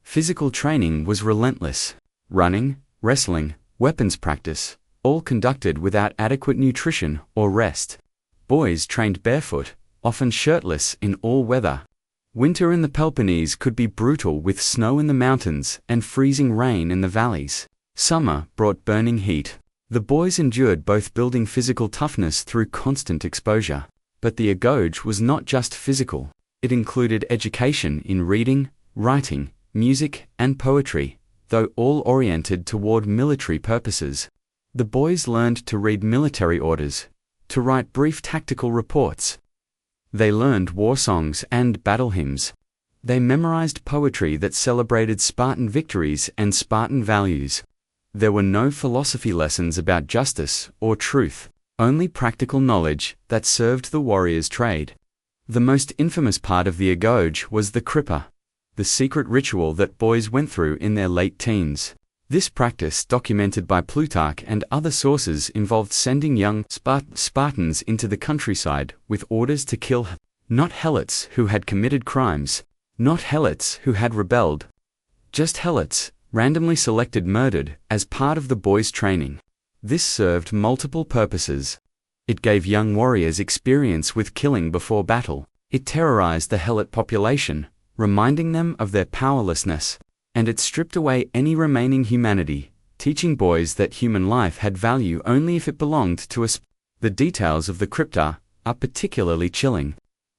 Physical training was relentless. Running, wrestling, weapons practice, all conducted without adequate nutrition or rest. Boys trained barefoot, often shirtless in all weather. Winter in the Peloponnese could be brutal with snow in the mountains and freezing rain in the valleys. Summer brought burning heat. The boys endured both building physical toughness through constant exposure. But the agoge was not just physical. It included education in reading, writing, music, and poetry, though all oriented toward military purposes. The boys learned to read military orders, to write brief tactical reports. They learned war songs and battle hymns. They memorized poetry that celebrated Spartan victories and Spartan values. There were no philosophy lessons about justice or truth. Only practical knowledge that served the warrior's trade. The most infamous part of the agoge was the kripa, the secret ritual that boys went through in their late teens. This practice, documented by Plutarch and other sources, involved sending young Spartans into the countryside with orders to kill not helots who had committed crimes, not helots who had rebelled, just helots, randomly selected, murdered as part of the boys' training. This served multiple purposes. It gave young warriors experience with killing before battle. It terrorized the helot population, reminding them of their powerlessness, and it stripped away any remaining humanity, teaching boys that human life had value only if it belonged to us. The details of the crypta are particularly chilling.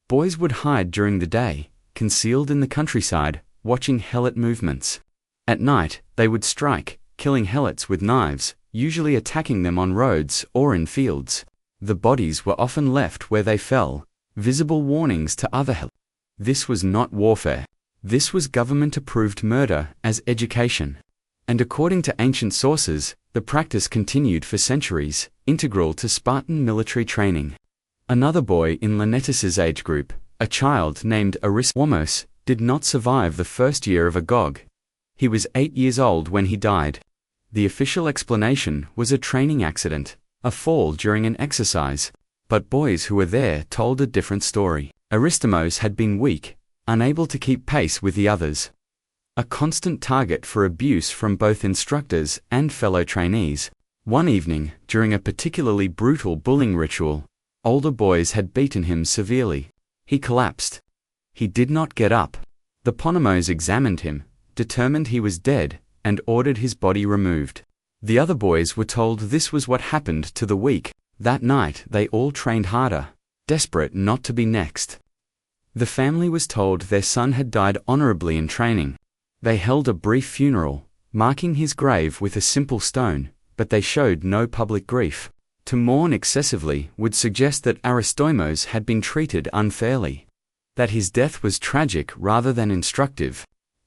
Boys would hide during the day, concealed in the countryside, watching helot movements. At night, they would strike, killing helots with knives, usually attacking them on roads or in fields. The bodies were often left where they fell, visible warnings to other helots. This was not warfare. This was government-approved murder as education. And according to ancient sources, the practice continued for centuries, integral to Spartan military training. Another boy in Lenetus's age group, a child named Aristomos, did not survive the first year of Agog. He was 8 years old when he died. The official explanation was a training accident, a fall during an exercise, but boys who were there told a different story. Aristomos had been weak, unable to keep pace with the others. A constant target for abuse from both instructors and fellow trainees. One evening, during a particularly brutal bullying ritual, older boys had beaten him severely. He collapsed. He did not get up. The Ponemos examined him, determined he was dead, and ordered his body removed. The other boys were told this was what happened to the weak. That night they all trained harder, desperate not to be next. The family was told their son had died honorably in training. They held a brief funeral, marking his grave with a simple stone, but they showed no public grief. To mourn excessively would suggest that Aristomos had been treated unfairly, that his death was tragic rather than instructive.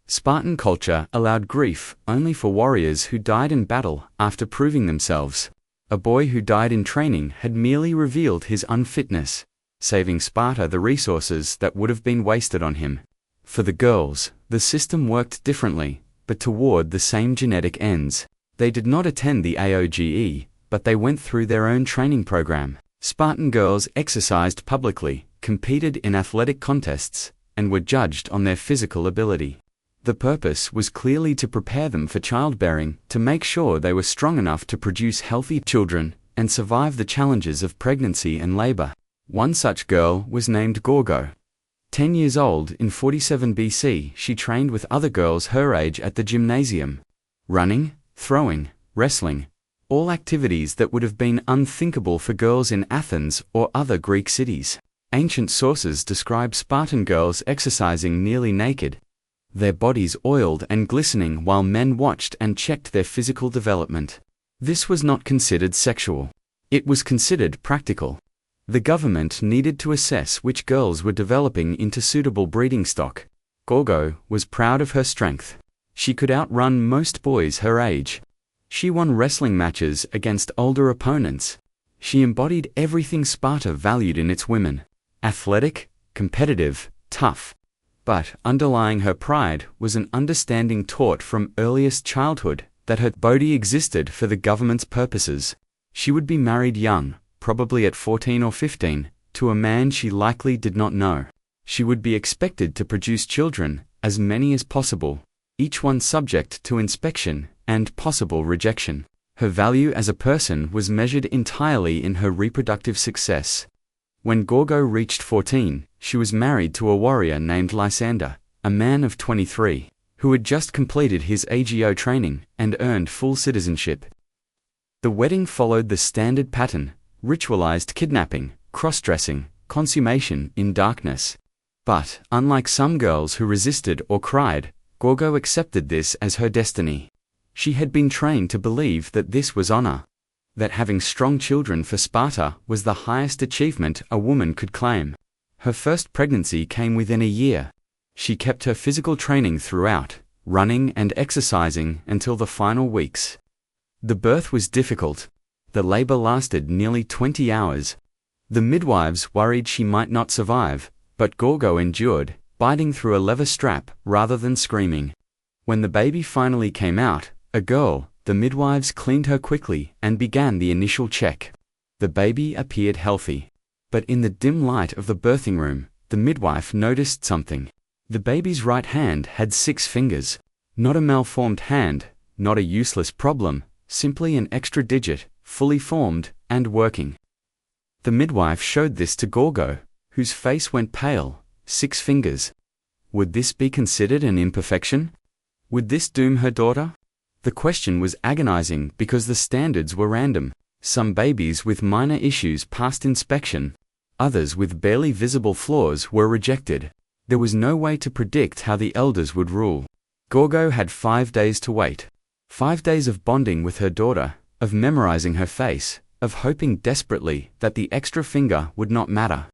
Spartan culture allowed grief only for warriors who died in battle after proving themselves. A boy who died in training had merely revealed his unfitness, saving Sparta the resources that would have been wasted on him. For the girls, the system worked differently, but toward the same genetic ends. They did not attend the AOGE, but they went through their own training program. Spartan girls exercised publicly, competed in athletic contests, and were judged on their physical ability. The purpose was clearly to prepare them for childbearing, to make sure they were strong enough to produce healthy children and survive the challenges of pregnancy and labor. One such girl was named Gorgo. 10 years old in 47 BC, she trained with other girls her age at the gymnasium. Running, throwing, wrestling, all activities that would have been unthinkable for girls in Athens or other Greek cities. Ancient sources describe Spartan girls exercising nearly naked, their bodies oiled and glistening while men watched and checked their physical development. This was not considered sexual. It was considered practical. The government needed to assess which girls were developing into suitable breeding stock. Gorgo was proud of her strength. She could outrun most boys her age. She won wrestling matches against older opponents. She embodied everything Sparta valued in its women: athletic, competitive, tough. But underlying her pride was an understanding taught from earliest childhood that her body existed for the government's purposes. She would be married young, probably at 14 or 15, to a man she likely did not know. She would be expected to produce children, as many as possible, each one subject to inspection and possible rejection. Her value as a person was measured entirely in her reproductive success. When Gorgo reached 14, she was married to a warrior named Lysander, a man of 23, who had just completed his AGO training and earned full citizenship. The wedding followed the standard pattern: ritualized kidnapping, cross-dressing, consummation in darkness. But, unlike some girls who resisted or cried, Gorgo accepted this as her destiny. She had been trained to believe that this was honor, that having strong children for Sparta was the highest achievement a woman could claim. Her first pregnancy came within a year. She kept her physical training throughout, running and exercising until the final weeks. The birth was difficult. The labor lasted nearly 20 hours. The midwives worried she might not survive, but Gorgo endured, biting through a leather strap rather than screaming. When the baby finally came out, a girl, the midwives cleaned her quickly and began the initial check. The baby appeared healthy. But in the dim light of the birthing room, the midwife noticed something. The baby's right hand had 6 fingers. Not a malformed hand, not a useless problem, simply an extra digit, fully formed and working. The midwife showed this to Gorgo, whose face went pale. 6 fingers. Would this be considered an imperfection? Would this doom her daughter? The question was agonizing because the standards were random. Some babies with minor issues passed inspection. Others with barely visible flaws were rejected. There was no way to predict how the elders would rule. Gorgo had 5 days to wait. 5 days of bonding with her daughter, of memorizing her face, of hoping desperately that the extra finger would not matter.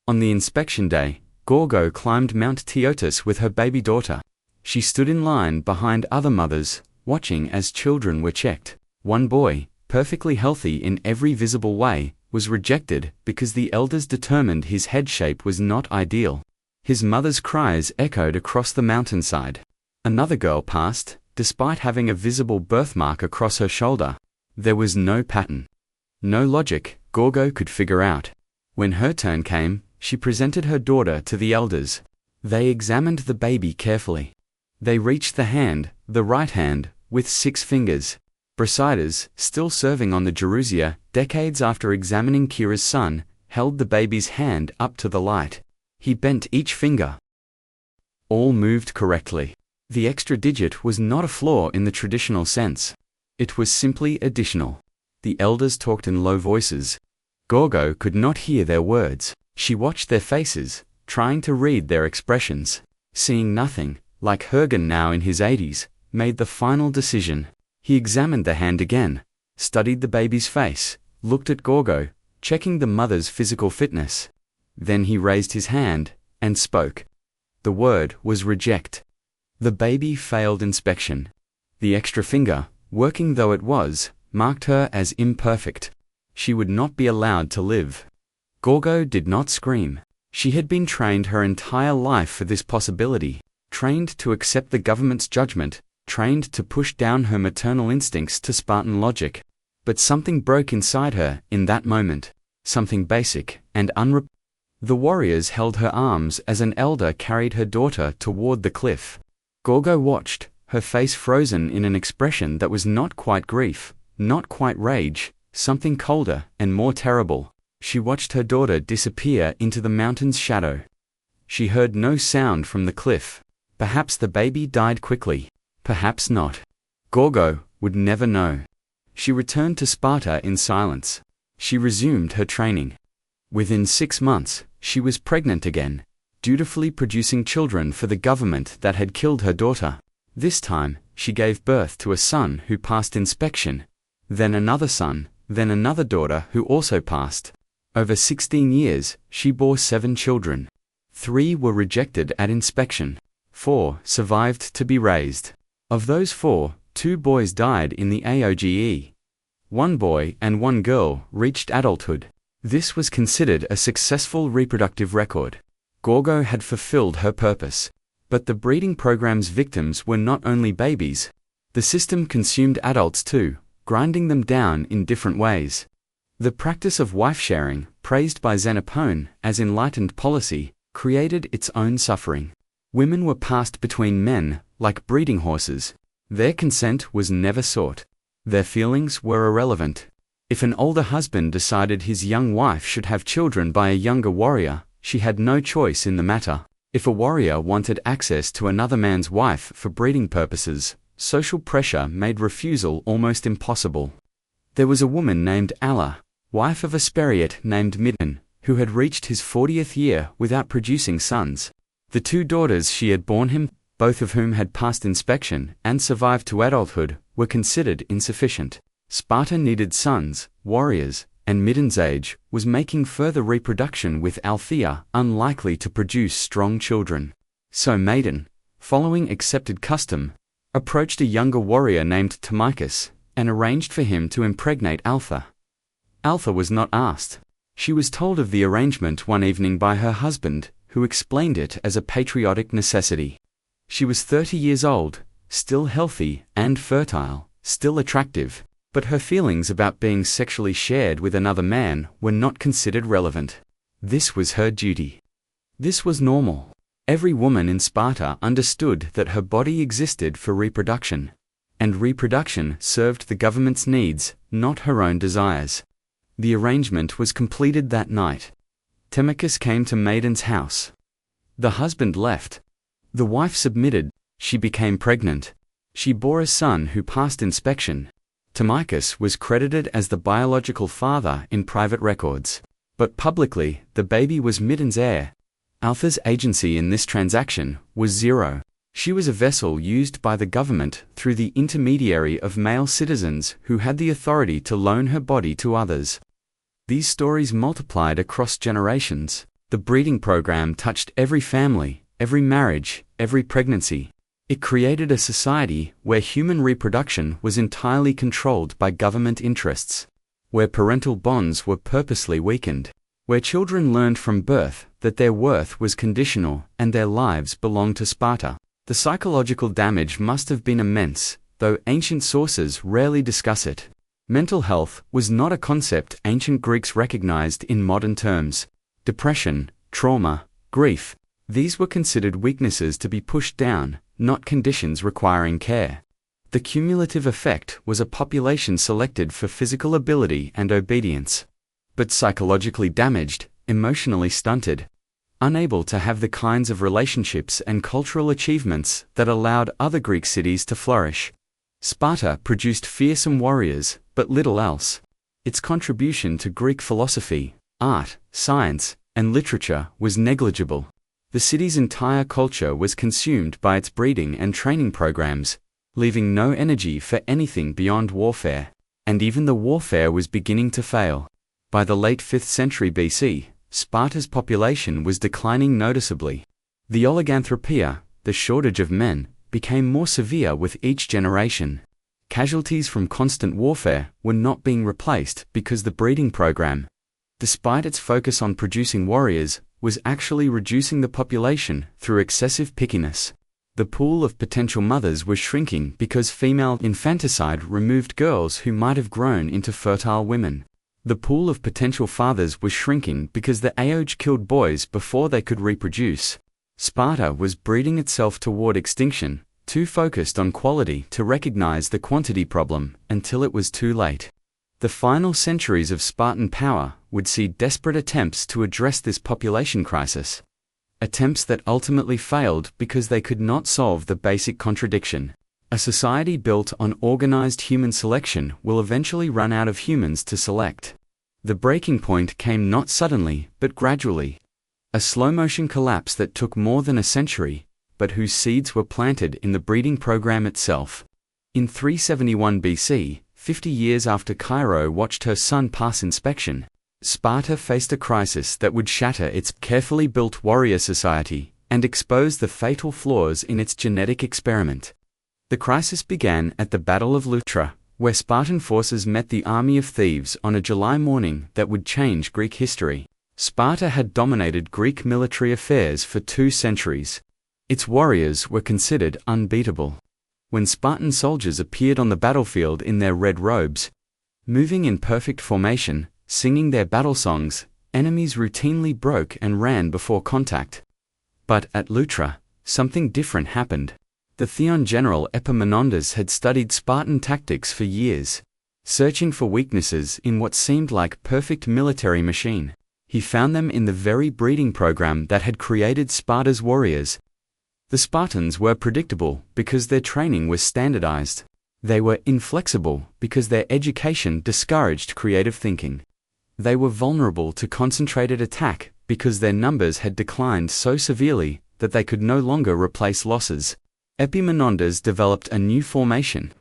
On the inspection day, Gorgo climbed Mount Teutis with her baby daughter. She stood in line behind other mothers, watching as children were checked. One boy, perfectly healthy in every visible way, was rejected because the elders determined his head shape was not ideal. His mother's cries echoed across the mountainside. Another girl passed, despite having a visible birthmark across her shoulder. There was no pattern. No logic Gorgo could figure out. When her turn came, she presented her daughter to the elders. They examined the baby carefully. They reached the hand, the right hand, with 6 fingers. Brasidas, still serving on the Gerousia, decades after examining Kira's son, held the baby's hand up to the light. He bent each finger. All moved correctly. The extra digit was not a flaw in the traditional sense. It was simply additional. The elders talked in low voices. Gorgo could not hear their words. She watched their faces, trying to read their expressions. Seeing nothing, like Hergen, now in his 80s, made the final decision. He examined the hand again, studied the baby's face, looked at Gorgo, checking the mother's physical fitness. Then he raised his hand and spoke. The word was reject. The baby failed inspection. The extra finger, working though it was, marked her as imperfect. She would not be allowed to live. Gorgo did not scream. She had been trained her entire life for this possibility, trained to accept the government's judgment, trained to push down her maternal instincts to Spartan logic. But something broke inside her in that moment, something basic and The warriors held her arms as an elder carried her daughter toward the cliff. Gorgo watched, her face frozen in an expression that was not quite grief, not quite rage, something colder and more terrible. She watched her daughter disappear into the mountain's shadow. She heard no sound from the cliff. Perhaps the baby died quickly. Perhaps not. Gorgo would never know. She returned to Sparta in silence. She resumed her training. Within 6 months, she was pregnant again, dutifully producing children for the government that had killed her daughter. This time, she gave birth to a son who passed inspection, then another son, then another daughter who also passed. Over 16 years, she bore 7 children. 3 were rejected at inspection. 4 survived to be raised. Of those 4, 2 boys died in the AOGE. 1 boy and 1 girl reached adulthood. This was considered a successful reproductive record. Gorgo had fulfilled her purpose. But the breeding program's victims were not only babies. The system consumed adults too, grinding them down in different ways. The practice of wife-sharing, praised by Xenophon as enlightened policy, created its own suffering. Women were passed between men, like breeding horses. Their consent was never sought. Their feelings were irrelevant. If an older husband decided his young wife should have children by a younger warrior, she had no choice in the matter. If a warrior wanted access to another man's wife for breeding purposes, social pressure made refusal almost impossible. There was a woman named Alla, wife of a Spariot named Midon, who had reached his 40th year without producing sons. The 2 daughters she had borne him, both of whom had passed inspection and survived to adulthood, were considered insufficient. Sparta needed sons, warriors, and Midon's age was making further reproduction with Althea unlikely to produce strong children. So Midon, following accepted custom, approached a younger warrior named Timachus and arranged for him to impregnate Altha. Altha was not asked. She was told of the arrangement one evening by her husband, who explained it as a patriotic necessity. She was 30 years old, still healthy and fertile, still attractive, but her feelings about being sexually shared with another man were not considered relevant. This was her duty. This was normal. Every woman in Sparta understood that her body existed for reproduction, and reproduction served the government's needs, not her own desires. The arrangement was completed that night. Timachus came to Maiden's house. The husband left. The wife submitted. She became pregnant. She bore a son who passed inspection. Timachus was credited as the biological father in private records. But publicly, the baby was Mitan's heir. Altha's agency in this transaction was zero. She was a vessel used by the government through the intermediary of male citizens who had the authority to loan her body to others. These stories multiplied across generations. The breeding program touched every family, every marriage, every pregnancy. It created a society where human reproduction was entirely controlled by government interests, where parental bonds were purposely weakened, where children learned from birth that their worth was conditional and their lives belonged to Sparta. The psychological damage must have been immense, though ancient sources rarely discuss it. Mental health was not a concept ancient Greeks recognized in modern terms. Depression, trauma, grief, these were considered weaknesses to be pushed down, not conditions requiring care. The cumulative effect was a population selected for physical ability and obedience, but psychologically damaged, emotionally stunted, unable to have the kinds of relationships and cultural achievements that allowed other Greek cities to flourish. Sparta produced fearsome warriors, but little else. Its contribution to Greek philosophy, art, science, and literature was negligible. The city's entire culture was consumed by its breeding and training programs, leaving no energy for anything beyond warfare. And even the warfare was beginning to fail. By the late 5th century BC, Sparta's population was declining noticeably. The oliganthropia, the shortage of men, became more severe with each generation. Casualties from constant warfare were not being replaced because the breeding program, despite its focus on producing warriors, was actually reducing the population through excessive pickiness. The pool of potential mothers was shrinking because female infanticide removed girls who might have grown into fertile women. The pool of potential fathers was shrinking because the Aoge killed boys before they could reproduce. Sparta was breeding itself toward extinction, too focused on quality to recognize the quantity problem until it was too late. The final centuries of Spartan power would see desperate attempts to address this population crisis. Attempts that ultimately failed because they could not solve the basic contradiction. A society built on organized human selection will eventually run out of humans to select. The breaking point came not suddenly, but gradually. A slow-motion collapse that took more than a century, but whose seeds were planted in the breeding program itself. In 371 BC, 50 years after Cairo watched her son pass inspection, Sparta faced a crisis that would shatter its carefully built warrior society and expose the fatal flaws in its genetic experiment. The crisis began at the Battle of Leuctra, where Spartan forces met the army of Thebes on a July morning that would change Greek history. Sparta had dominated Greek military affairs for 2 centuries. Its warriors were considered unbeatable. When Spartan soldiers appeared on the battlefield in their red robes, moving in perfect formation, singing their battle songs, enemies routinely broke and ran before contact. But at Leuctra, something different happened. The Theon general Epaminondas had studied Spartan tactics for years, searching for weaknesses in what seemed like perfect military machine. He found them in the very breeding program that had created Sparta's warriors. The Spartans were predictable because their training was standardized. They were inflexible because their education discouraged creative thinking. They were vulnerable to concentrated attack because their numbers had declined so severely that they could no longer replace losses. Epaminondas developed a new formation,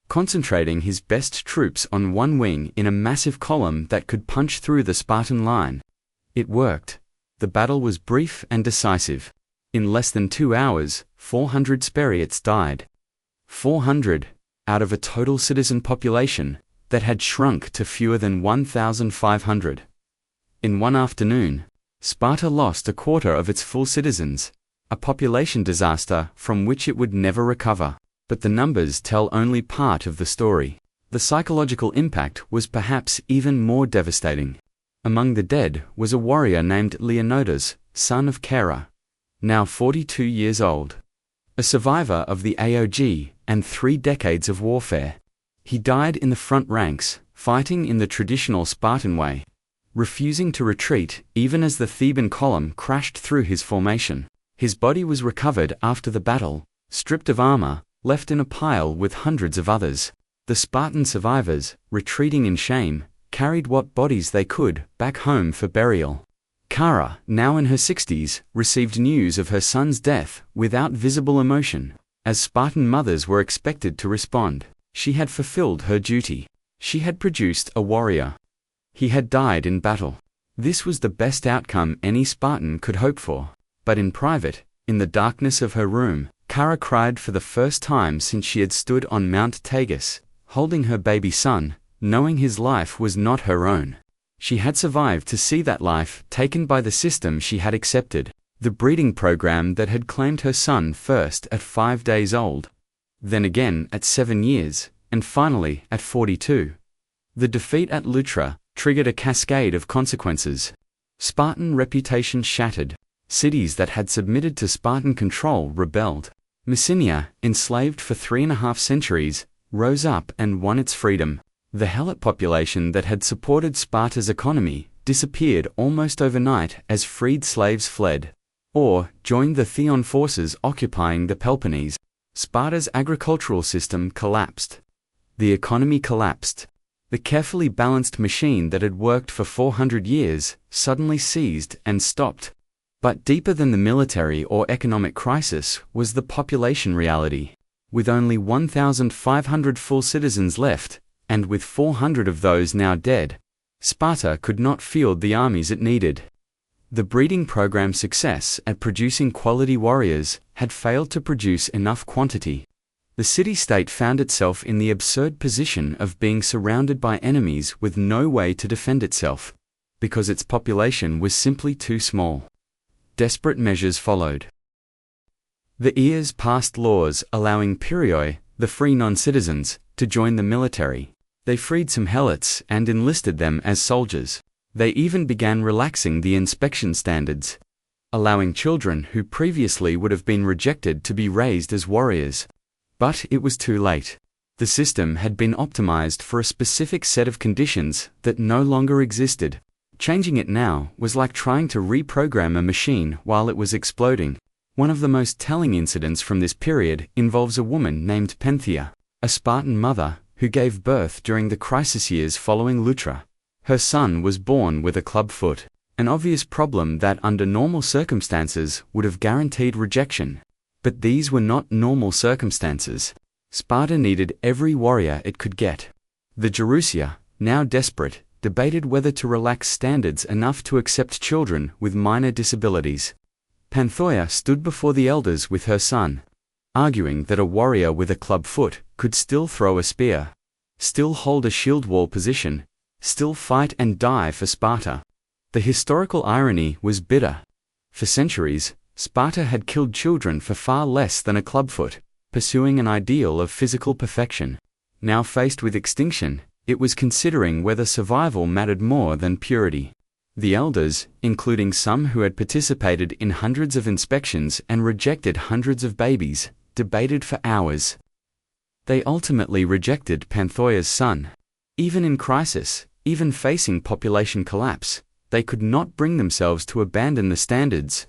concentrating his best troops on one wing in a massive column that could punch through the Spartan line. It worked. The battle was brief and decisive. In less than 2 hours, 400 Spartiates died. 400, out of a total citizen population that had shrunk to fewer than 1,500. In one afternoon, Sparta lost a quarter of its full citizens, a population disaster from which it would never recover. But the numbers tell only part of the story. The psychological impact was perhaps even more devastating. Among the dead was a warrior named Leonidas, son of Chera, now 42 years old. A survivor of the Aoge and 3 decades of warfare. He died in the front ranks, fighting in the traditional Spartan way, refusing to retreat even as the Theban column crashed through his formation. His body was recovered after the battle, stripped of armor, left in a pile with hundreds of others. The Spartan survivors, retreating in shame, carried what bodies they could back home for burial. Kara, now in her 60s, received news of her son's death without visible emotion. As Spartan mothers were expected to respond, she had fulfilled her duty. She had produced a warrior. He had died in battle. This was the best outcome any Spartan could hope for. But in private, in the darkness of her room, Kara cried for the first time since she had stood on Mount Tagus, holding her baby son, knowing his life was not her own. She had survived to see that life taken by the system she had accepted, the breeding program that had claimed her son first at 5 days old, then again at 7 years, and finally at 42. The defeat at Leuctra triggered a cascade of consequences. Spartan reputation shattered. Cities that had submitted to Spartan control rebelled. Messenia, enslaved for 3.5 centuries, rose up and won its freedom. The Helot population that had supported Sparta's economy disappeared almost overnight as freed slaves fled, or joined the Theon forces occupying the Peloponnese. Sparta's agricultural system collapsed. The economy collapsed. The carefully balanced machine that had worked for 400 years suddenly seized and stopped. But deeper than the military or economic crisis was the population reality. With only 1,500 full citizens left, and with 400 of those now dead, Sparta could not field the armies it needed. The breeding program's success at producing quality warriors had failed to produce enough quantity. The city-state found itself in the absurd position of being surrounded by enemies with no way to defend itself, because its population was simply too small. Desperate measures followed. The ears passed laws allowing Pyrrhoi, the free non-citizens, to join the military. They freed some helots and enlisted them as soldiers. They even began relaxing the inspection standards, allowing children who previously would have been rejected to be raised as warriors. But it was too late. The system had been optimized for a specific set of conditions that no longer existed. Changing it now was like trying to reprogram a machine while it was exploding. One of the most telling incidents from this period involves a woman named Penthea, a Spartan mother who gave birth during the crisis years following Leuctra. Her son was born with a club foot, an obvious problem that under normal circumstances would have guaranteed rejection. But these were not normal circumstances. Sparta needed every warrior it could get. The Gerousia, now desperate, debated whether to relax standards enough to accept children with minor disabilities. Panthea stood before the elders with her son, arguing that a warrior with a club foot could still throw a spear, still hold a shield wall position, still fight and die for Sparta. The historical irony was bitter. For centuries, Sparta had killed children for far less than a clubfoot, pursuing an ideal of physical perfection. Now faced with extinction, it was considering whether survival mattered more than purity. The elders, including some who had participated in hundreds of inspections and rejected hundreds of babies, debated for hours. They ultimately rejected Panthea's son. Even in crisis, even facing population collapse, they could not bring themselves to abandon the standards.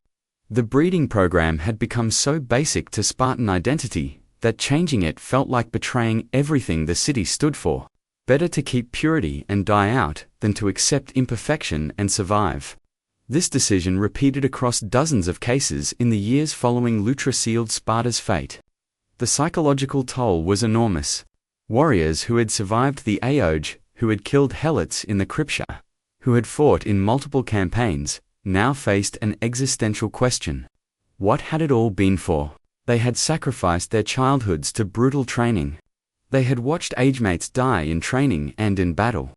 The breeding program had become so basic to Spartan identity that changing it felt like betraying everything the city stood for. Better to keep purity and die out than to accept imperfection and survive. This decision repeated across dozens of cases in the years following Leuctra sealed Sparta's fate. The psychological toll was enormous. Warriors who had survived the Aoge, who had killed helots in the Cryptia, who had fought in multiple campaigns, now faced an existential question. What had it all been for? They had sacrificed their childhoods to brutal training. They had watched age-mates die in training and in battle.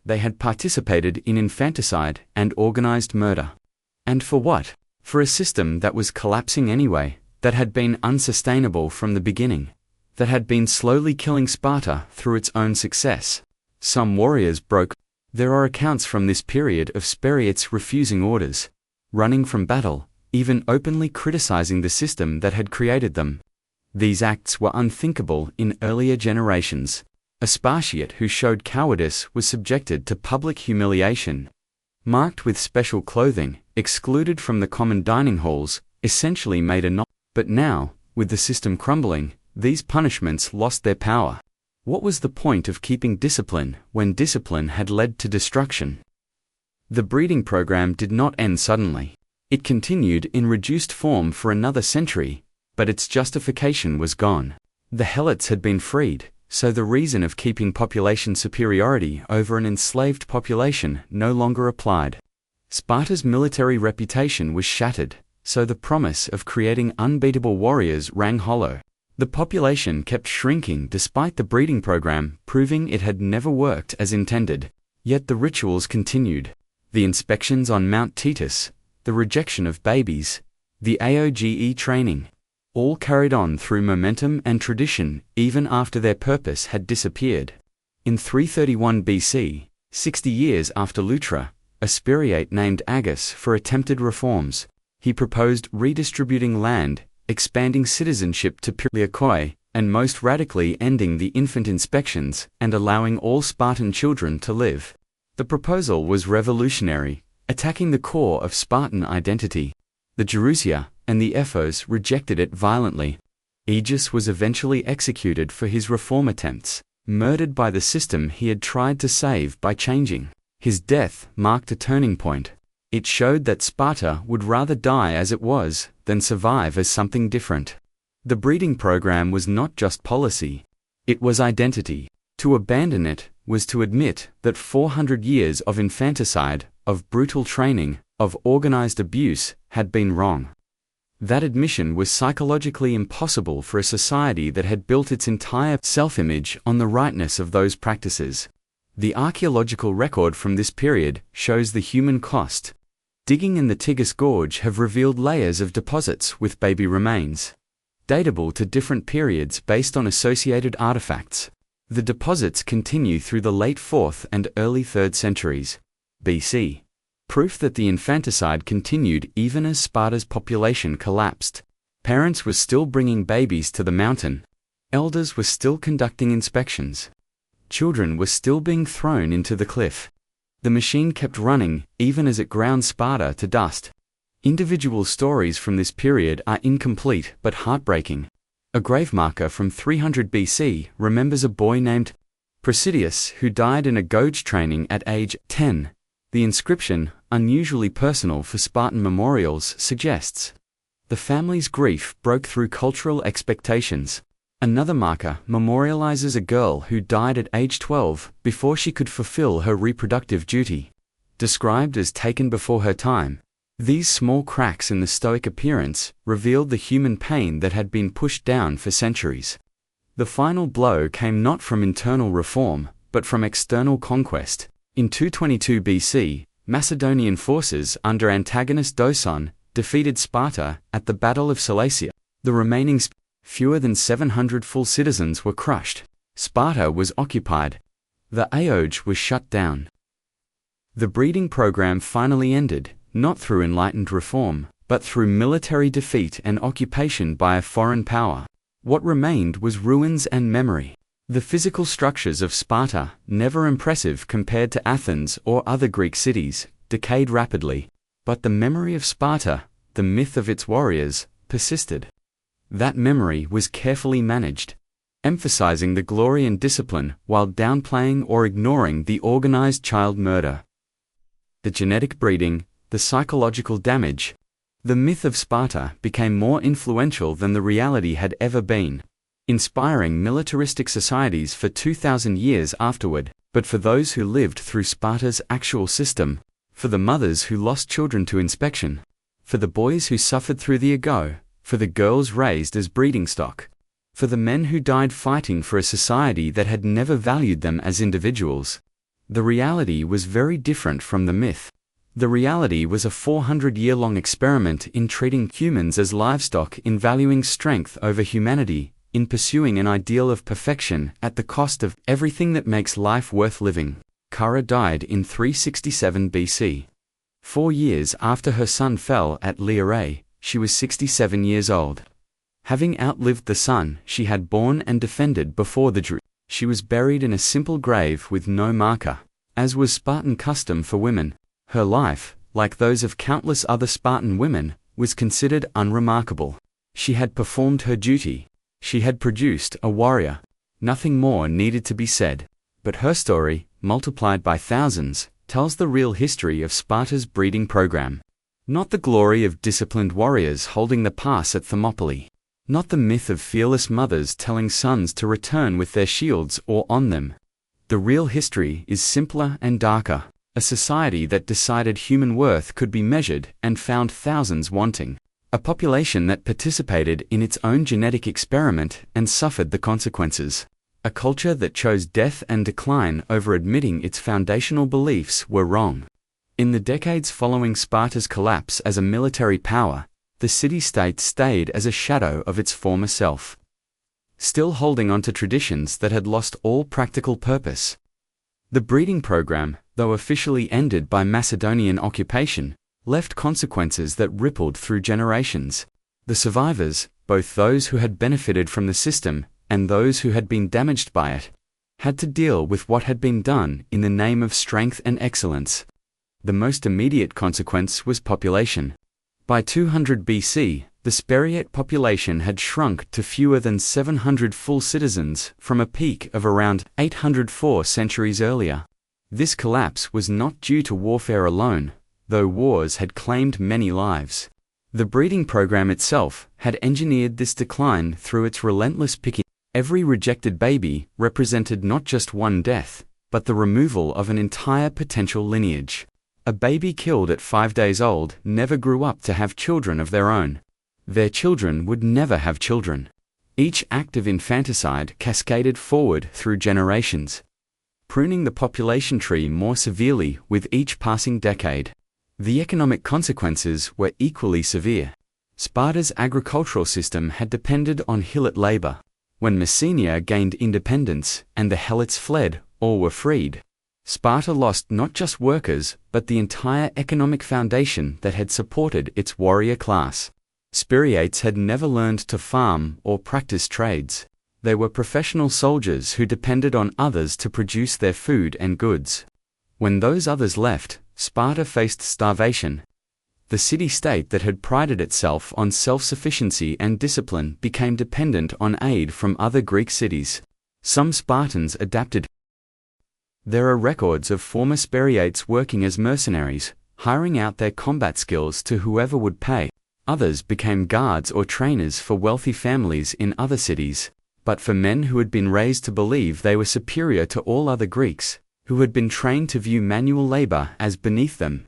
They had participated in infanticide and organized murder. And for what? For a system that was collapsing anyway, that had been unsustainable from the beginning, that had been slowly killing Sparta through its own success. Some warriors broke. There are accounts from this period of Spartiates refusing orders, running from battle, even openly criticizing the system that had created them. These acts were unthinkable in earlier generations. A Spartiate who showed cowardice was subjected to public humiliation, marked with special clothing, excluded from the common dining halls, essentially made a knot. But now, with the system crumbling, these punishments lost their power. What was the point of keeping discipline when discipline had led to destruction? The breeding program did not end suddenly. It continued in reduced form for another century, but its justification was gone. The helots had been freed, so the reason of keeping population superiority over an enslaved population no longer applied. Sparta's military reputation was shattered, so the promise of creating unbeatable warriors rang hollow. The population kept shrinking despite the breeding program, proving it had never worked as intended. Yet the rituals continued. The inspections on Mount Titus, the rejection of babies, the AOGE training, all carried on through momentum and tradition even after their purpose had disappeared. In 331 BC, 60 years after Leuctra, a Spiriate named Agis for attempted reforms. He proposed redistributing land, expanding citizenship to Pyrliakoi, and most radically ending the infant inspections and allowing all Spartan children to live. The proposal was revolutionary, attacking the core of Spartan identity. The Gerousia and the Ephos rejected it violently. Aegis was eventually executed for his reform attempts, murdered by the system he had tried to save by changing. His death marked a turning point. It showed that Sparta would rather die as it was than survive as something different. The breeding program was not just policy. It was identity. To abandon it was to admit that 400 years of infanticide, of brutal training, of organized abuse, had been wrong. That admission was psychologically impossible for a society that had built its entire self-image on the rightness of those practices. The archaeological record from this period shows the human cost. Digging in the Tigris Gorge have revealed layers of deposits with baby remains, datable to different periods based on associated artifacts. The deposits continue through the late 4th and early 3rd centuries BC. Proof that the infanticide continued even as Sparta's population collapsed. Parents were still bringing babies to the mountain. Elders were still conducting inspections. Children were still being thrown into the cliff. The machine kept running, even as it ground Sparta to dust. Individual stories from this period are incomplete but heartbreaking. A grave marker from 300 BC remembers a boy named Presidius who died in a Goge training at age 10. The inscription, unusually personal for Spartan memorials, suggests the family's grief broke through cultural expectations. Another marker memorializes a girl who died at age 12 before she could fulfill her reproductive duty. Described as taken before her time, these small cracks in the Stoic appearance revealed the human pain that had been pushed down for centuries. The final blow came not from internal reform, but from external conquest. In 222 BC, Macedonian forces under antagonist Doson defeated Sparta at the Battle of Cilicia. The remaining fewer than 700 full citizens were crushed. Sparta was occupied. The Aoge was shut down. The breeding program finally ended, not through enlightened reform, but through military defeat and occupation by a foreign power. What remained was ruins and memory. The physical structures of Sparta, never impressive compared to Athens or other Greek cities, decayed rapidly. But the memory of Sparta, the myth of its warriors, persisted. That memory was carefully managed, emphasizing the glory and discipline while downplaying or ignoring the organized child murder. The genetic breeding, the psychological damage. The myth of Sparta became more influential than the reality had ever been, inspiring militaristic societies for 2,000 years afterward. But for those who lived through Sparta's actual system, for the mothers who lost children to inspection, for the boys who suffered through the ago, for the girls raised as breeding stock, for the men who died fighting for a society that had never valued them as individuals, the reality was very different from the myth. The reality was a 400-year-long experiment in treating humans as livestock, in valuing strength over humanity, in pursuing an ideal of perfection at the cost of everything that makes life worth living. Kara died in 367 BC. 4 years after her son fell at Leirae, she was 67 years old. Having outlived the son she had borne and defended before the Druids, she was buried in a simple grave with no marker. As was Spartan custom for women, her life, like those of countless other Spartan women, was considered unremarkable. She had performed her duty. She had produced a warrior. Nothing more needed to be said. But her story, multiplied by thousands, tells the real history of Sparta's breeding program. Not the glory of disciplined warriors holding the pass at Thermopylae. Not the myth of fearless mothers telling sons to return with their shields or on them. The real history is simpler and darker. A society that decided human worth could be measured and found thousands wanting. A population that participated in its own genetic experiment and suffered the consequences. A culture that chose death and decline over admitting its foundational beliefs were wrong. In the decades following Sparta's collapse as a military power, the city-state stayed as a shadow of its former self, still holding on to traditions that had lost all practical purpose. The breeding program, though officially ended by Macedonian occupation, left consequences that rippled through generations. The survivors, both those who had benefited from the system and those who had been damaged by it, had to deal with what had been done in the name of strength and excellence. The most immediate consequence was population. By 200 BC, the Spartan population had shrunk to fewer than 700 full citizens from a peak of around 804 centuries earlier. This collapse was not due to warfare alone, though wars had claimed many lives. The breeding program itself had engineered this decline through its relentless picking. Every rejected baby represented not just one death, but the removal of an entire potential lineage. A baby killed at 5 days old never grew up to have children of their own. Their children would never have children. Each act of infanticide cascaded forward through generations, pruning the population tree more severely with each passing decade. The economic consequences were equally severe. Sparta's agricultural system had depended on Helot labor. When Messenia gained independence and the Helots fled or were freed, Sparta lost not just workers, but the entire economic foundation that had supported its warrior class. Spartiates had never learned to farm or practice trades. They were professional soldiers who depended on others to produce their food and goods. When those others left, Sparta faced starvation. The city-state that had prided itself on self-sufficiency and discipline became dependent on aid from other Greek cities. Some Spartans adapted. There are records of former Spartiates working as mercenaries, hiring out their combat skills to whoever would pay. Others became guards or trainers for wealthy families in other cities, but for men who had been raised to believe they were superior to all other Greeks, who had been trained to view manual labor as beneath them.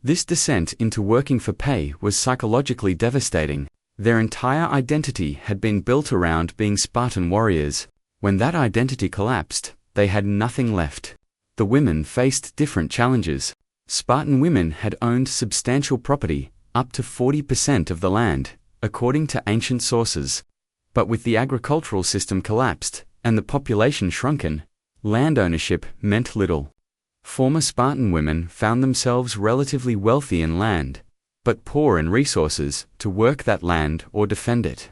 This descent into working for pay was psychologically devastating. Their entire identity had been built around being Spartan warriors. When that identity collapsed, they had nothing left. The women faced different challenges. Spartan women had owned substantial property, up to 40% of the land, according to ancient sources. But with the agricultural system collapsed, and the population shrunken, land ownership meant little. Former Spartan women found themselves relatively wealthy in land, but poor in resources to work that land or defend it.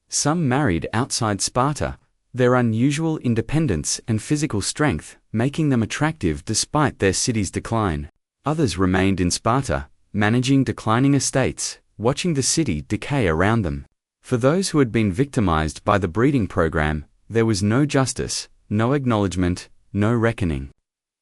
Some married outside Sparta, their unusual independence and physical strength making them attractive despite their city's decline. Others remained in Sparta, managing declining estates, watching the city decay around them. For those who had been victimized by the breeding program, there was no justice, no acknowledgement, no reckoning.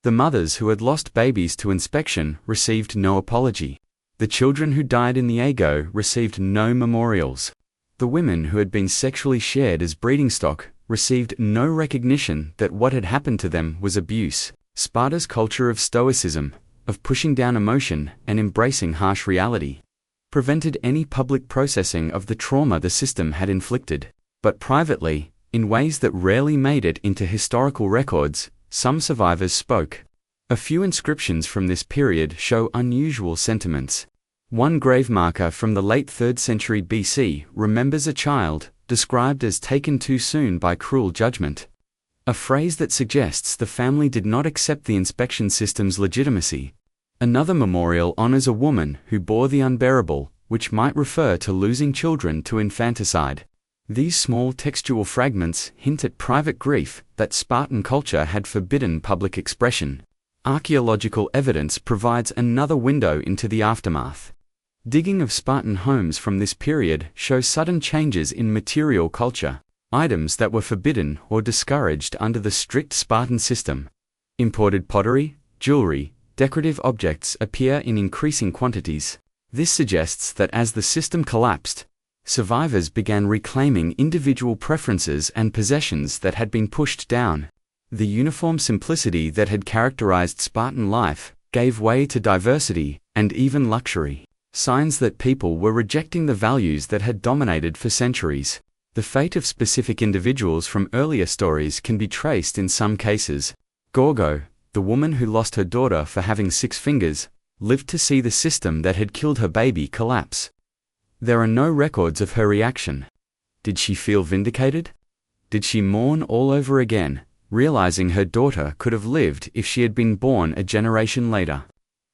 The mothers who had lost babies to inspection received no apology. The children who died in the ago received no memorials. The women who had been sexually shared as breeding stock received no recognition that what had happened to them was abuse. Sparta's culture of stoicism, of pushing down emotion and embracing harsh reality, prevented any public processing of the trauma the system had inflicted. But privately, in ways that rarely made it into historical records, some survivors spoke. A few inscriptions from this period show unusual sentiments. One grave marker from the late 3rd century BC remembers a child, described as taken too soon by cruel judgment, a phrase that suggests the family did not accept the inspection system's legitimacy. Another memorial honors a woman who bore the unbearable, which might refer to losing children to infanticide. These small textual fragments hint at private grief that Spartan culture had forbidden public expression. Archaeological evidence provides another window into the aftermath. Digging of Spartan homes from this period shows sudden changes in material culture, items that were forbidden or discouraged under the strict Spartan system. Imported pottery, jewelry, decorative objects appear in increasing quantities. This suggests that as the system collapsed, survivors began reclaiming individual preferences and possessions that had been pushed down. The uniform simplicity that had characterized Spartan life gave way to diversity and even luxury, signs that people were rejecting the values that had dominated for centuries. The fate of specific individuals from earlier stories can be traced in some cases. Gorgo, the woman who lost her daughter for having 6 fingers, lived to see the system that had killed her baby collapse. There are no records of her reaction. Did she feel vindicated? Did she mourn all over again, realizing her daughter could have lived if she had been born a generation later?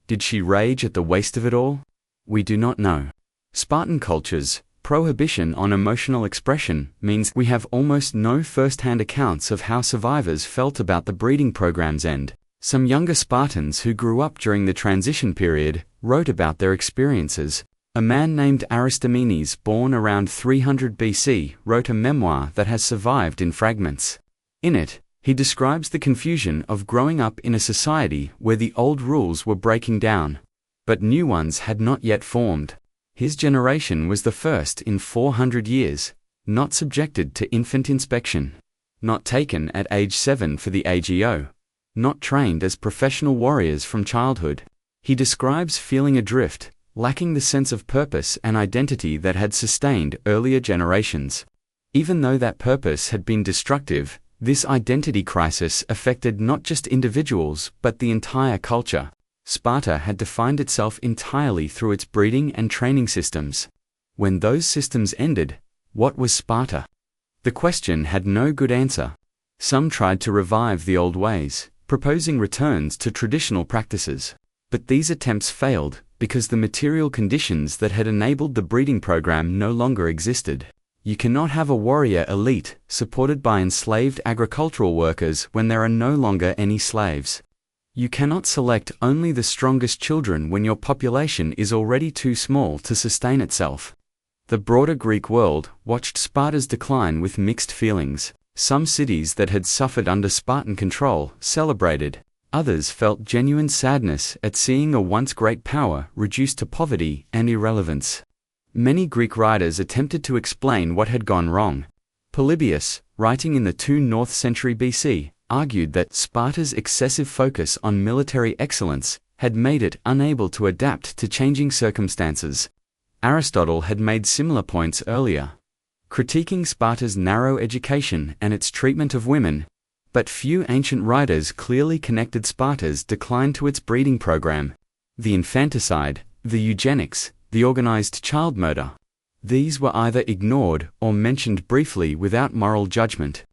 Did she rage at the waste of it all? We do not know. Spartan culture's prohibition on emotional expression means we have almost no first-hand accounts of how survivors felt about the breeding program's end. Some younger Spartans who grew up during the transition period wrote about their experiences. A man named Aristomenes, born around 300 BC, wrote a memoir that has survived in fragments. In it, he describes the confusion of growing up in a society where the old rules were breaking down, but new ones had not yet formed. His generation was the first in 400 years, not subjected to infant inspection, not taken at age 7 for the AGO, not trained as professional warriors from childhood. He describes feeling adrift, lacking the sense of purpose and identity that had sustained earlier generations. Even though that purpose had been destructive, this identity crisis affected not just individuals but the entire culture. Sparta had defined itself entirely through its breeding and training systems. When those systems ended, what was Sparta? The question had no good answer. Some tried to revive the old ways, proposing returns to traditional practices. But these attempts failed because the material conditions that had enabled the breeding program no longer existed. You cannot have a warrior elite supported by enslaved agricultural workers when there are no longer any slaves. You cannot select only the strongest children when your population is already too small to sustain itself. The broader Greek world watched Sparta's decline with mixed feelings. Some cities that had suffered under Spartan control celebrated. Others felt genuine sadness at seeing a once great power reduced to poverty and irrelevance. Many Greek writers attempted to explain what had gone wrong. Polybius, writing in the 2nd century BC, argued that Sparta's excessive focus on military excellence had made it unable to adapt to changing circumstances. Aristotle had made similar points earlier, critiquing Sparta's narrow education and its treatment of women, but few ancient writers clearly connected Sparta's decline to its breeding program. The infanticide, the eugenics, the organized child murder. These were either ignored or mentioned briefly without moral judgment.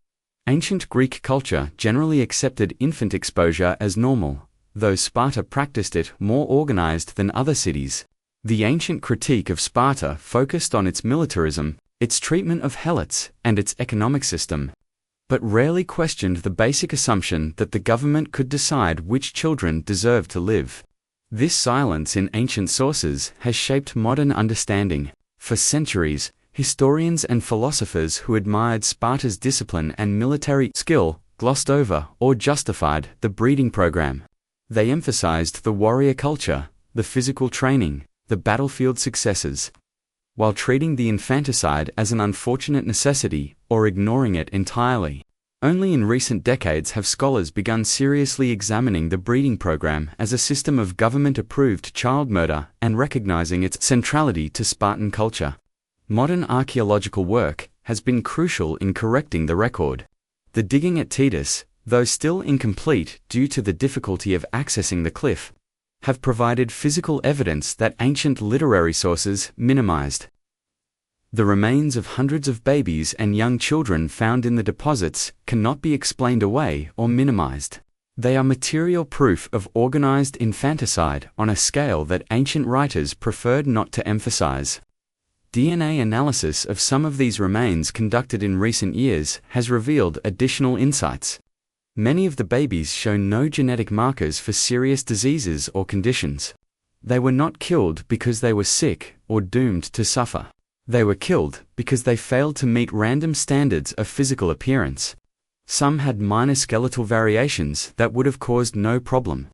Ancient Greek culture generally accepted infant exposure as normal, though Sparta practiced it more organized than other cities. The ancient critique of Sparta focused on its militarism, its treatment of helots, and its economic system, but rarely questioned the basic assumption that the government could decide which children deserved to live. This silence in ancient sources has shaped modern understanding. For centuries, historians and philosophers who admired Sparta's discipline and military skill glossed over or justified the breeding program. They emphasized the warrior culture, the physical training, the battlefield successes, while treating the infanticide as an unfortunate necessity or ignoring it entirely. Only in recent decades have scholars begun seriously examining the breeding program as a system of government-approved child murder and recognizing its centrality to Spartan culture. Modern archaeological work has been crucial in correcting the record. The digging at Titus, though still incomplete due to the difficulty of accessing the cliff, have provided physical evidence that ancient literary sources minimized. The remains of hundreds of babies and young children found in the deposits cannot be explained away or minimized. They are material proof of organized infanticide on a scale that ancient writers preferred not to emphasize. DNA analysis of some of these remains conducted in recent years has revealed additional insights. Many of the babies show no genetic markers for serious diseases or conditions. They were not killed because they were sick or doomed to suffer. They were killed because they failed to meet random standards of physical appearance. Some had minor skeletal variations that would have caused no problem.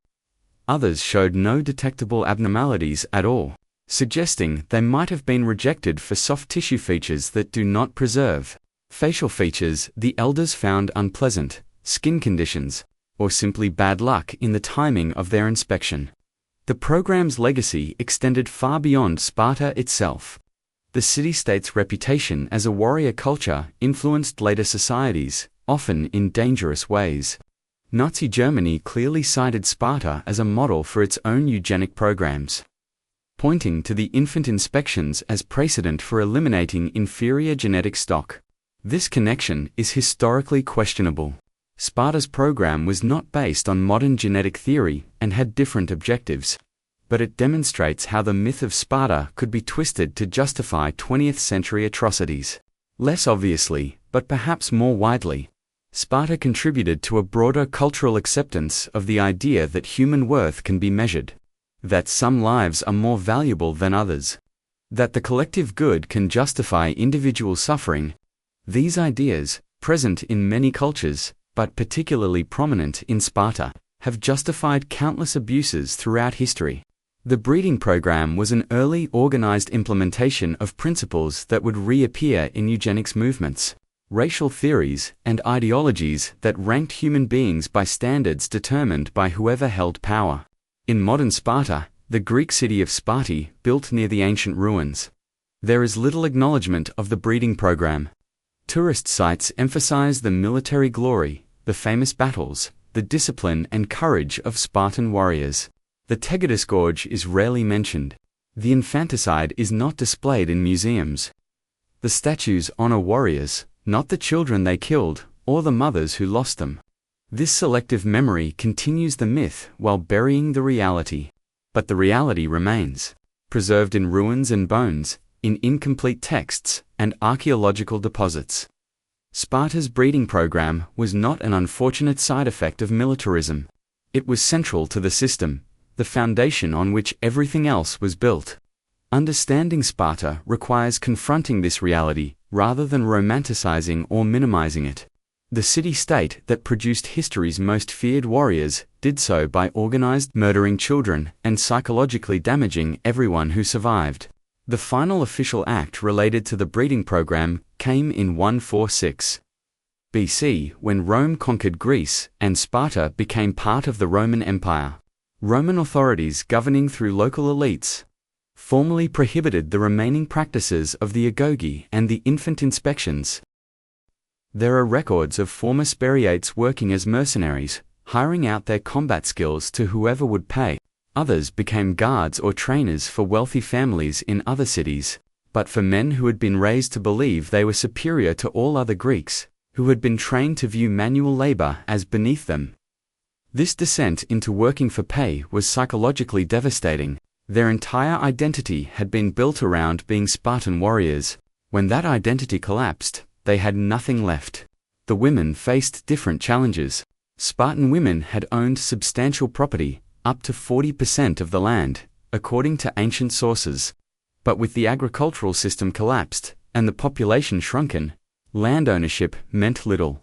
Others showed no detectable abnormalities at all, suggesting they might have been rejected for soft tissue features that do not preserve. Facial features the elders found unpleasant, skin conditions, or simply bad luck in the timing of their inspection. The program's legacy extended far beyond Sparta itself. The city-state's reputation as a warrior culture influenced later societies, often in dangerous ways. Nazi Germany clearly cited Sparta as a model for its own eugenic programs, pointing to the infant inspections as precedent for eliminating inferior genetic stock. This connection is historically questionable. Sparta's program was not based on modern genetic theory and had different objectives, but it demonstrates how the myth of Sparta could be twisted to justify 20th century atrocities. Less obviously, but perhaps more widely, Sparta contributed to a broader cultural acceptance of the idea that human worth can be measured, that some lives are more valuable than others, that the collective good can justify individual suffering. These ideas, present in many cultures, but particularly prominent in Sparta, have justified countless abuses throughout history. The breeding program was an early organized implementation of principles that would reappear in eugenics movements, racial theories, and ideologies that ranked human beings by standards determined by whoever held power. In modern Sparta, the Greek city of Sparta, built near the ancient ruins, there is little acknowledgement of the breeding program. Tourist sites emphasize the military glory, the famous battles, the discipline and courage of Spartan warriors. The Tegetus Gorge is rarely mentioned. The infanticide is not displayed in museums. The statues honor warriors, not the children they killed, or the mothers who lost them. This selective memory continues the myth while burying the reality. But the reality remains, preserved in ruins and bones, in incomplete texts, and archaeological deposits. Sparta's breeding program was not an unfortunate side effect of militarism. It was central to the system, the foundation on which everything else was built. Understanding Sparta requires confronting this reality, rather than romanticizing or minimizing it. The city-state that produced history's most feared warriors did so by organized murdering children and psychologically damaging everyone who survived. The final official act related to the breeding program came in 146 BC, when Rome conquered Greece and Sparta became part of the Roman Empire. Roman authorities governing through local elites formally prohibited the remaining practices of the agoge and the infant inspections. There are records of former Spartiates working as mercenaries, hiring out their combat skills to whoever would pay. Others became guards or trainers for wealthy families in other cities, but for men who had been raised to believe they were superior to all other Greeks, who had been trained to view manual labor as beneath them. This descent into working for pay was psychologically devastating. Their entire identity had been built around being Spartan warriors. When that identity collapsed, they had nothing left. The women faced different challenges. Spartan women had owned substantial property, up to 40% of the land, according to ancient sources. But with the agricultural system collapsed, and the population shrunken, land ownership meant little.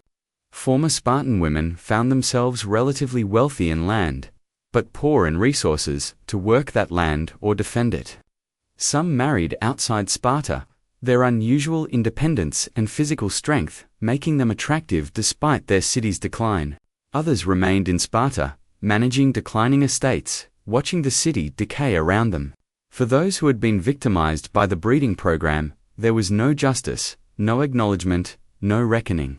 Former Spartan women found themselves relatively wealthy in land, but poor in resources to work that land or defend it. Some married outside Sparta, their unusual independence and physical strength making them attractive despite their city's decline. Others remained in Sparta, managing declining estates, watching the city decay around them. For those who had been victimized by the breeding program, there was no justice, no acknowledgement, no reckoning.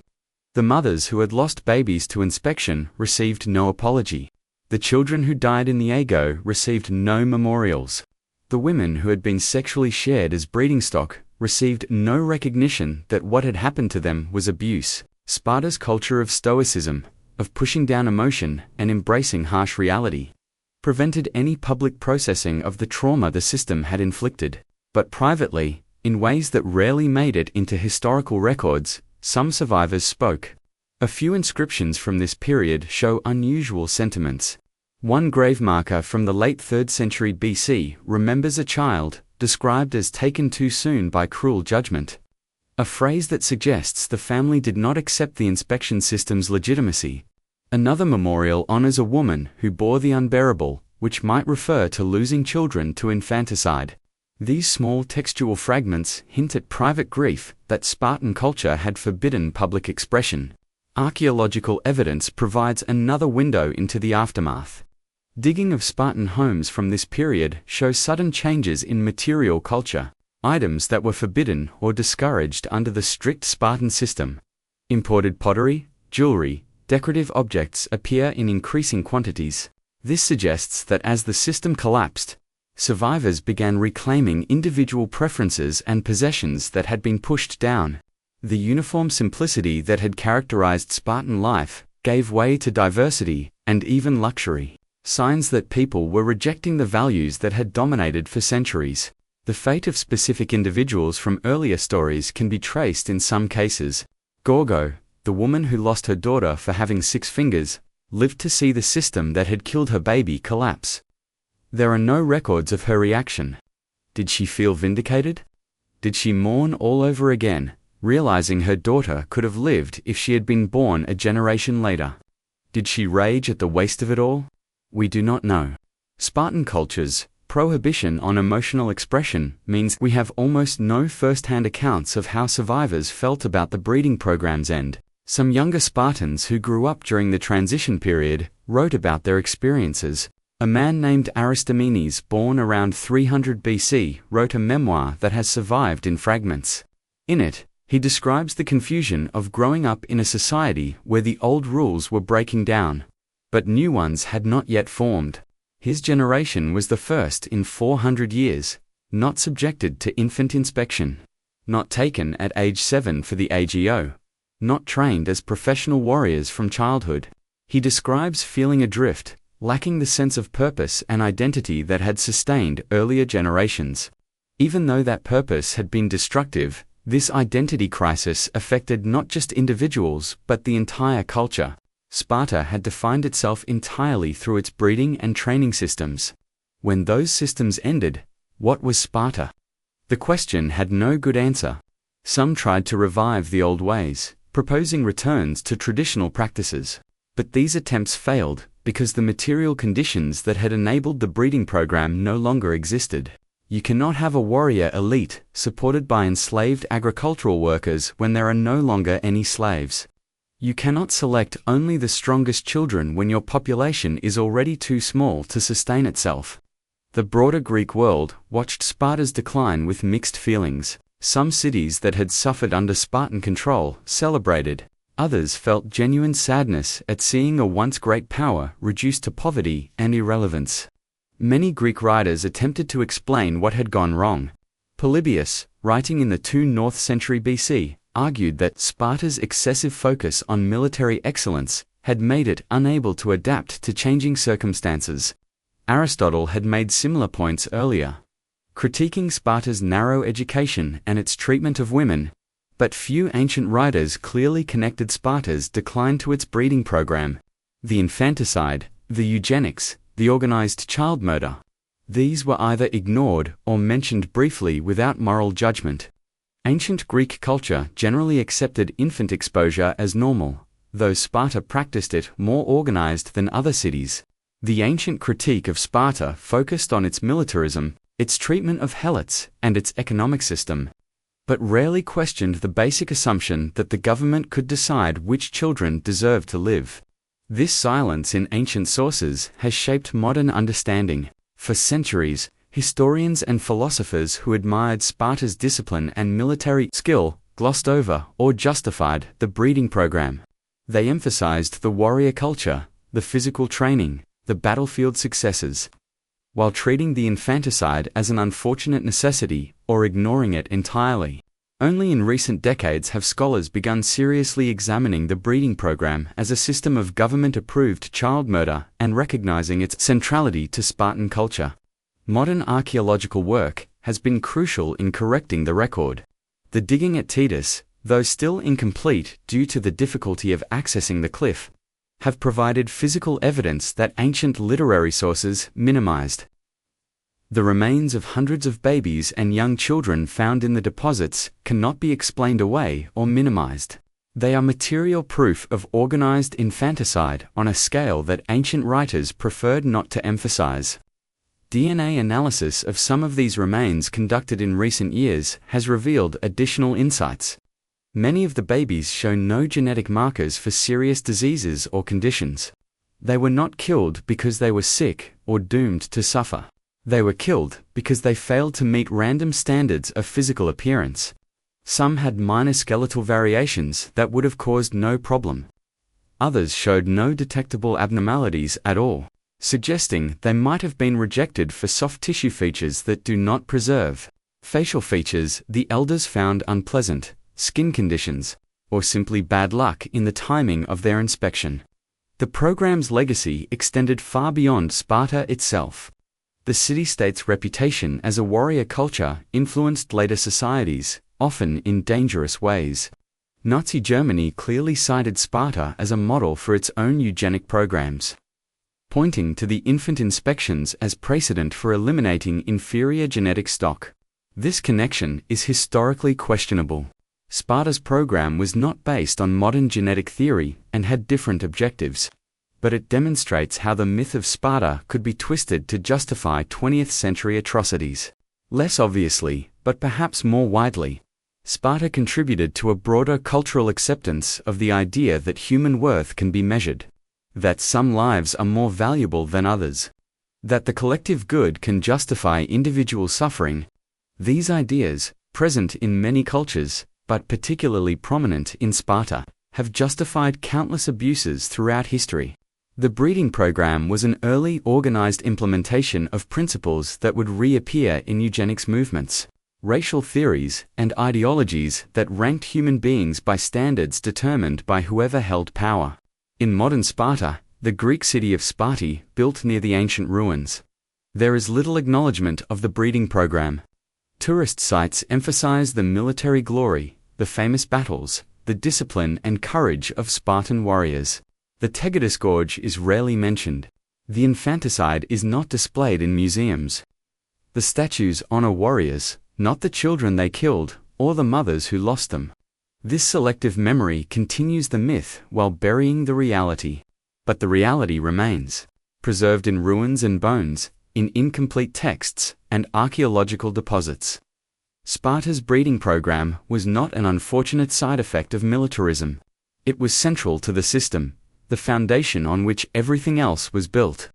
The mothers who had lost babies to inspection received no apology. The children who died in the ago received no memorials. The women who had been sexually shared as breeding stock received no recognition that what had happened to them was abuse. Sparta's culture of stoicism, of pushing down emotion and embracing harsh reality, prevented any public processing of the trauma the system had inflicted. But privately, in ways that rarely made it into historical records, some survivors spoke. A few inscriptions from this period show unusual sentiments. One grave marker from the late 3rd century BC remembers a child, described as taken too soon by cruel judgment. A phrase that suggests the family did not accept the inspection system's legitimacy. Another memorial honors a woman who bore the unbearable, which might refer to losing children to infanticide. These small textual fragments hint at private grief that Spartan culture had forbidden public expression. Archaeological evidence provides another window into the aftermath. Digging of Spartan homes from this period shows sudden changes in material culture. Items that were forbidden or discouraged under the strict Spartan system. Imported pottery, jewelry, decorative objects appear in increasing quantities. This suggests that as the system collapsed, survivors began reclaiming individual preferences and possessions that had been pushed down. The uniform simplicity that had characterized Spartan life gave way to diversity and even luxury, signs that people were rejecting the values that had dominated for centuries. The fate of specific individuals from earlier stories can be traced in some cases. Gorgo, the woman who lost her daughter for having 6 fingers, lived to see the system that had killed her baby collapse. There are no records of her reaction. Did she feel vindicated? Did she mourn all over again, realizing her daughter could have lived if she had been born a generation later? Did she rage at the waste of it all? We do not know. Spartan culture's prohibition on emotional expression means we have almost no first-hand accounts of how survivors felt about the breeding program's end. Some younger Spartans who grew up during the transition period wrote about their experiences. A man named Aristomenes, born around 300 BC, wrote a memoir that has survived in fragments. In it, he describes the confusion of growing up in a society where the old rules were breaking down, but new ones had not yet formed. His generation was the first in 400 years, not subjected to infant inspection, not taken at age 7 for the AGO, not trained as professional warriors from childhood. He describes feeling adrift, lacking the sense of purpose and identity that had sustained earlier generations. Even though that purpose had been destructive, this identity crisis affected not just individuals but the entire culture. Sparta had defined itself entirely through its breeding and training systems. When those systems ended, what was Sparta? The question had no good answer. Some tried to revive the old ways, proposing returns to traditional practices. But these attempts failed because the material conditions that had enabled the breeding program no longer existed. You cannot have a warrior elite supported by enslaved agricultural workers when there are no longer any slaves. You cannot select only the strongest children when your population is already too small to sustain itself. The broader Greek world watched Sparta's decline with mixed feelings. Some cities that had suffered under Spartan control celebrated. Others felt genuine sadness at seeing a once great power reduced to poverty and irrelevance. Many Greek writers attempted to explain what had gone wrong. Polybius, writing in the 4th century BC, argued that Sparta's excessive focus on military excellence had made it unable to adapt to changing circumstances. Aristotle had made similar points earlier, critiquing Sparta's narrow education and its treatment of women, but few ancient writers clearly connected Sparta's decline to its breeding program. The infanticide, the eugenics, the organized child murder. These were either ignored or mentioned briefly without moral judgment. Ancient Greek culture generally accepted infant exposure as normal, though Sparta practiced it more organized than other cities. The ancient critique of Sparta focused on its militarism, its treatment of helots, and its economic system, but rarely questioned the basic assumption that the government could decide which children deserved to live. This silence in ancient sources has shaped modern understanding. For centuries, historians and philosophers who admired Sparta's discipline and military skill glossed over or justified the breeding program. They emphasized the warrior culture, the physical training, the battlefield successes, while treating the infanticide as an unfortunate necessity or ignoring it entirely. Only in recent decades have scholars begun seriously examining the breeding program as a system of government-approved child murder and recognizing its centrality to Spartan culture. Modern archaeological work has been crucial in correcting the record. The digging at Titus, though still incomplete due to the difficulty of accessing the cliff, have provided physical evidence that ancient literary sources minimized. The remains of hundreds of babies and young children found in the deposits cannot be explained away or minimized. They are material proof of organized infanticide on a scale that ancient writers preferred not to emphasize. DNA analysis of some of these remains conducted in recent years has revealed additional insights. Many of the babies show no genetic markers for serious diseases or conditions. They were not killed because they were sick or doomed to suffer. They were killed because they failed to meet random standards of physical appearance. Some had minor skeletal variations that would have caused no problem. Others showed no detectable abnormalities at all, suggesting they might have been rejected for soft tissue features that do not preserve. Facial features the elders found unpleasant, skin conditions, or simply bad luck in the timing of their inspection. The program's legacy extended far beyond Sparta itself. The city-state's reputation as a warrior culture influenced later societies, often in dangerous ways. Nazi Germany clearly cited Sparta as a model for its own eugenic programs, pointing to the infant inspections as precedent for eliminating inferior genetic stock. This connection is historically questionable. Sparta's program was not based on modern genetic theory and had different objectives, but it demonstrates how the myth of Sparta could be twisted to justify 20th-century atrocities. Less obviously, but perhaps more widely, Sparta contributed to a broader cultural acceptance of the idea that human worth can be measured, that some lives are more valuable than others, that the collective good can justify individual suffering. These ideas, present in many cultures, but particularly prominent in Sparta, have justified countless abuses throughout history. The breeding program was an early organized implementation of principles that would reappear in eugenics movements, racial theories, and ideologies that ranked human beings by standards determined by whoever held power. In modern Sparta, the Greek city of Sparta, built near the ancient ruins, there is little acknowledgement of the breeding program. Tourist sites emphasize the military glory, the famous battles, the discipline and courage of Spartan warriors. The Tegetus Gorge is rarely mentioned. The infanticide is not displayed in museums. The statues honor warriors, not the children they killed, or the mothers who lost them. This selective memory continues the myth while burying the reality. But the reality remains, preserved in ruins and bones, in incomplete texts, and archaeological deposits. Sparta's breeding program was not an unfortunate side effect of militarism. It was central to the system, the foundation on which everything else was built.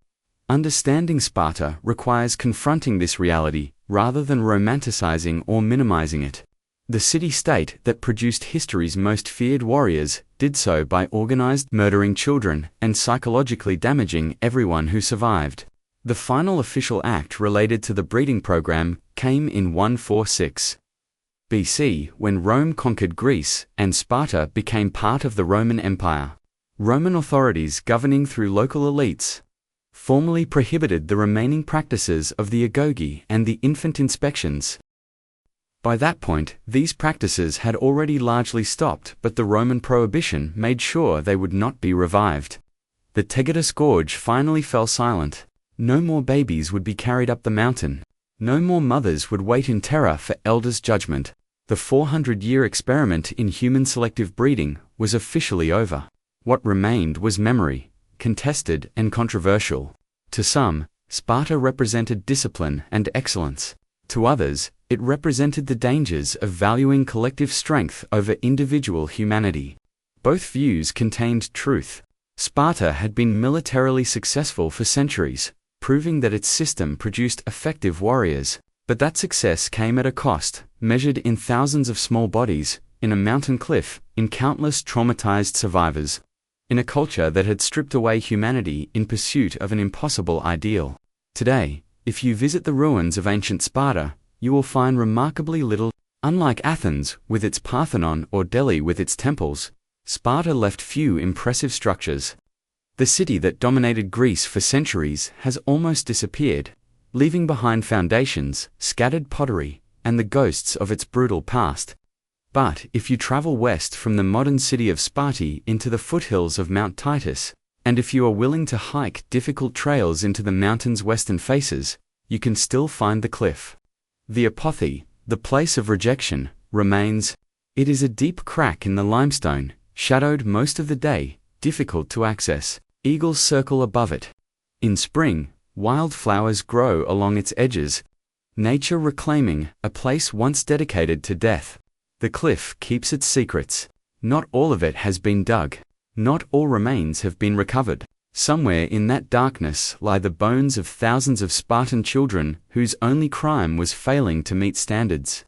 Understanding Sparta requires confronting this reality rather than romanticizing or minimizing it. The city-state that produced history's most feared warriors did so by organized murdering children and psychologically damaging everyone who survived. The final official act related to the breeding program came in 146 BC when Rome conquered Greece and Sparta became part of the Roman Empire. Roman authorities governing through local elites formally prohibited the remaining practices of the agoge and the infant inspections. By that point, these practices had already largely stopped, but the Roman prohibition made sure they would not be revived. The Tegetus Gorge finally fell silent. No more babies would be carried up the mountain. No more mothers would wait in terror for elders' judgment. The 400-year experiment in human selective breeding was officially over. What remained was memory, contested and controversial. To some, Sparta represented discipline and excellence. To others, it represented the dangers of valuing collective strength over individual humanity. Both views contained truth. Sparta had been militarily successful for centuries, proving that its system produced effective warriors. But that success came at a cost, measured in thousands of small bodies, in a mountain cliff, in countless traumatized survivors. In a culture that had stripped away humanity in pursuit of an impossible ideal. Today, if you visit the ruins of ancient Sparta, you will find remarkably little. Unlike Athens, with its Parthenon, or Delhi with its temples, Sparta left few impressive structures. The city that dominated Greece for centuries has almost disappeared, leaving behind foundations, scattered pottery, and the ghosts of its brutal past. But if you travel west from the modern city of Sparta into the foothills of Mount Titus, And if you are willing to hike difficult trails into the mountain's western faces, you can still find the cliff. The apothe, the place of rejection, remains. It is a deep crack in the limestone, shadowed most of the day, difficult to access. Eagles circle above it. In spring, wildflowers grow along its edges, nature reclaiming a place once dedicated to death. The cliff keeps its secrets. Not all of it has been dug. Not all remains have been recovered. Somewhere in that darkness lie the bones of thousands of Spartan children whose only crime was failing to meet standards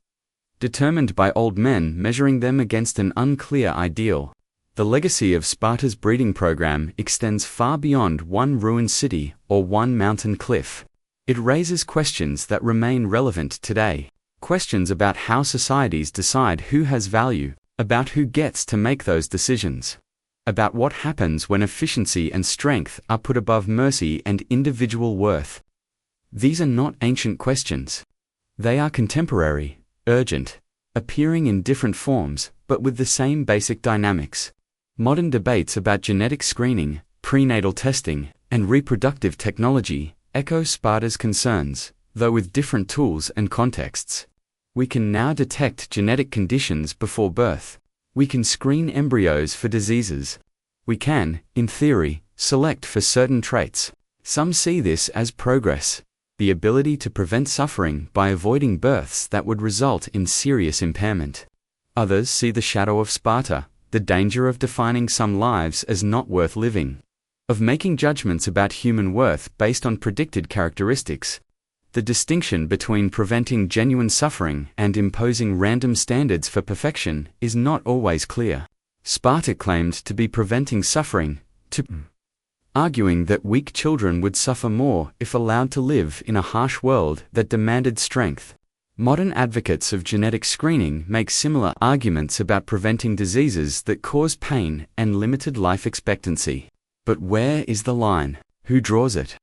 determined by old men measuring them against an unclear ideal. The legacy of Sparta's breeding program extends far beyond one ruined city or one mountain cliff. It raises questions that remain relevant today. Questions about how societies decide who has value, about who gets to make those decisions, about what happens when efficiency and strength are put above mercy and individual worth. These are not ancient questions. They are contemporary, urgent, appearing in different forms, but with the same basic dynamics. Modern debates about genetic screening, prenatal testing, and reproductive technology echo Sparta's concerns, though with different tools and contexts. We can now detect genetic conditions before birth. We can screen embryos for diseases. We can, in theory, select for certain traits. Some see this as progress, the ability to prevent suffering by avoiding births that would result in serious impairment. Others see the shadow of Sparta, the danger of defining some lives as not worth living, of making judgments about human worth based on predicted characteristics. The distinction between preventing genuine suffering and imposing random standards for perfection is not always clear. Sparta claimed to be preventing suffering, arguing that weak children would suffer more if allowed to live in a harsh world that demanded strength. Modern advocates of genetic screening make similar arguments about preventing diseases that cause pain and limited life expectancy. But where is the line? Who draws it?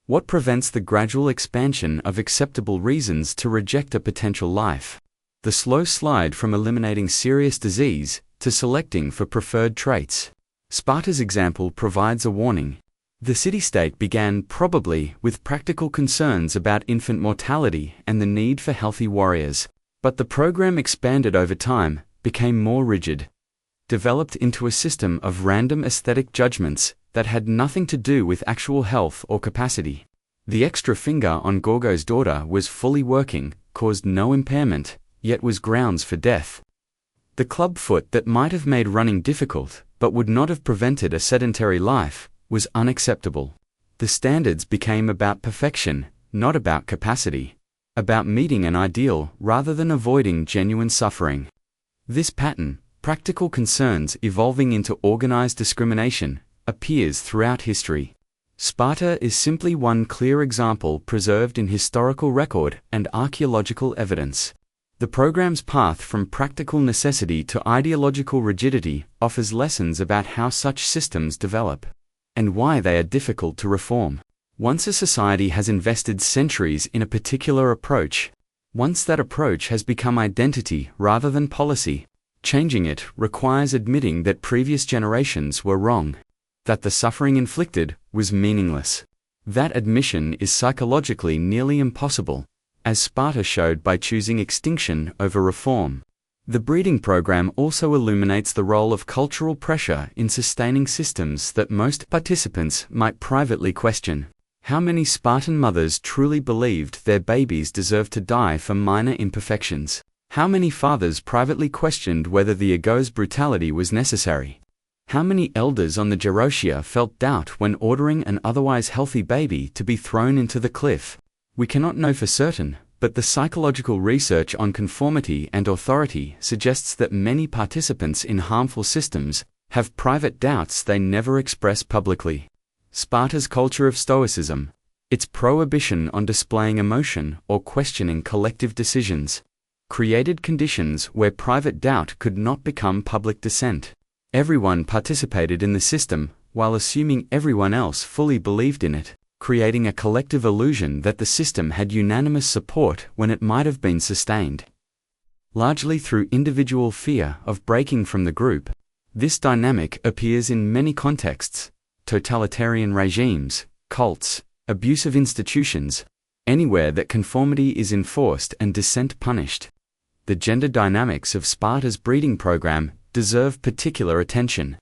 What prevents the gradual expansion of acceptable reasons to reject a potential life? The slow slide from eliminating serious disease to selecting for preferred traits. Sparta's example provides a warning. The city-state began probably with practical concerns about infant mortality and the need for healthy warriors. But the program expanded over time, became more rigid, developed into a system of random aesthetic judgments that had nothing to do with actual health or capacity. The extra finger on Gorgo's daughter was fully working, caused no impairment, yet was grounds for death. The club foot that might have made running difficult, but would not have prevented a sedentary life, was unacceptable. The standards became about perfection, not about capacity, about meeting an ideal rather than avoiding genuine suffering. This pattern, practical concerns evolving into organized discrimination, appears throughout history. Sparta is simply one clear example preserved in historical record and archaeological evidence. The program's path from practical necessity to ideological rigidity offers lessons about how such systems develop and why they are difficult to reform. Once a society has invested centuries in a particular approach, once that approach has become identity rather than policy, changing it requires admitting that previous generations were wrong, that the suffering inflicted was meaningless. That admission is psychologically nearly impossible, as Sparta showed by choosing extinction over reform. The breeding program also illuminates the role of cultural pressure in sustaining systems that most participants might privately question. How many Spartan mothers truly believed their babies deserved to die for minor imperfections? How many fathers privately questioned whether the ago's brutality was necessary? How many elders on the Gerousia felt doubt when ordering an otherwise healthy baby to be thrown into the cliff? We cannot know for certain, but the psychological research on conformity and authority suggests that many participants in harmful systems have private doubts they never express publicly. Sparta's culture of stoicism, its prohibition on displaying emotion or questioning collective decisions, created conditions where private doubt could not become public dissent. Everyone participated in the system, while assuming everyone else fully believed in it, creating a collective illusion that the system had unanimous support when it might have been sustained largely through individual fear of breaking from the group. This dynamic appears in many contexts, totalitarian regimes, cults, abusive institutions, anywhere that conformity is enforced and dissent punished. The gender dynamics of Sparta's breeding program deserve particular attention.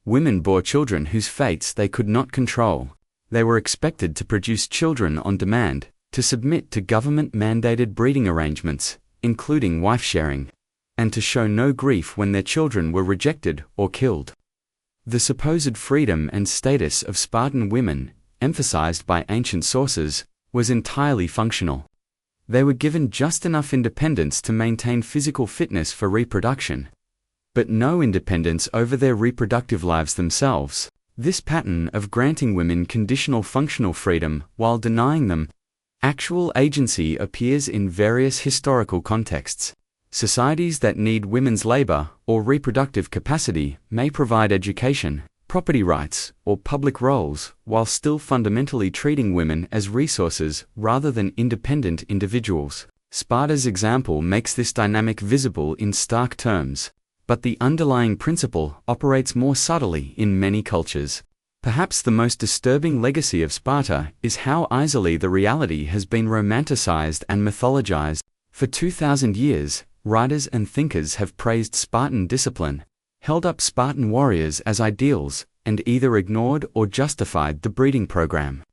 Women bore children whose fates they could not control. They were expected to produce children on demand, to submit to government-mandated breeding arrangements, including wife-sharing, and to show no grief when their children were rejected or killed. The supposed freedom and status of Spartan women, emphasized by ancient sources, was entirely functional. They were given just enough independence to maintain physical fitness for reproduction, but no independence over their reproductive lives themselves. This pattern of granting women conditional functional freedom while denying them actual agency appears in various historical contexts. Societies that need women's labor or reproductive capacity may provide education, property rights, or public roles, while still fundamentally treating women as resources rather than independent individuals. Sparta's example makes this dynamic visible in stark terms, but the underlying principle operates more subtly in many cultures. Perhaps the most disturbing legacy of Sparta is how easily the reality has been romanticized and mythologized. For 2,000 years, writers and thinkers have praised Spartan discipline, held up Spartan warriors as ideals, and either ignored or justified the breeding program.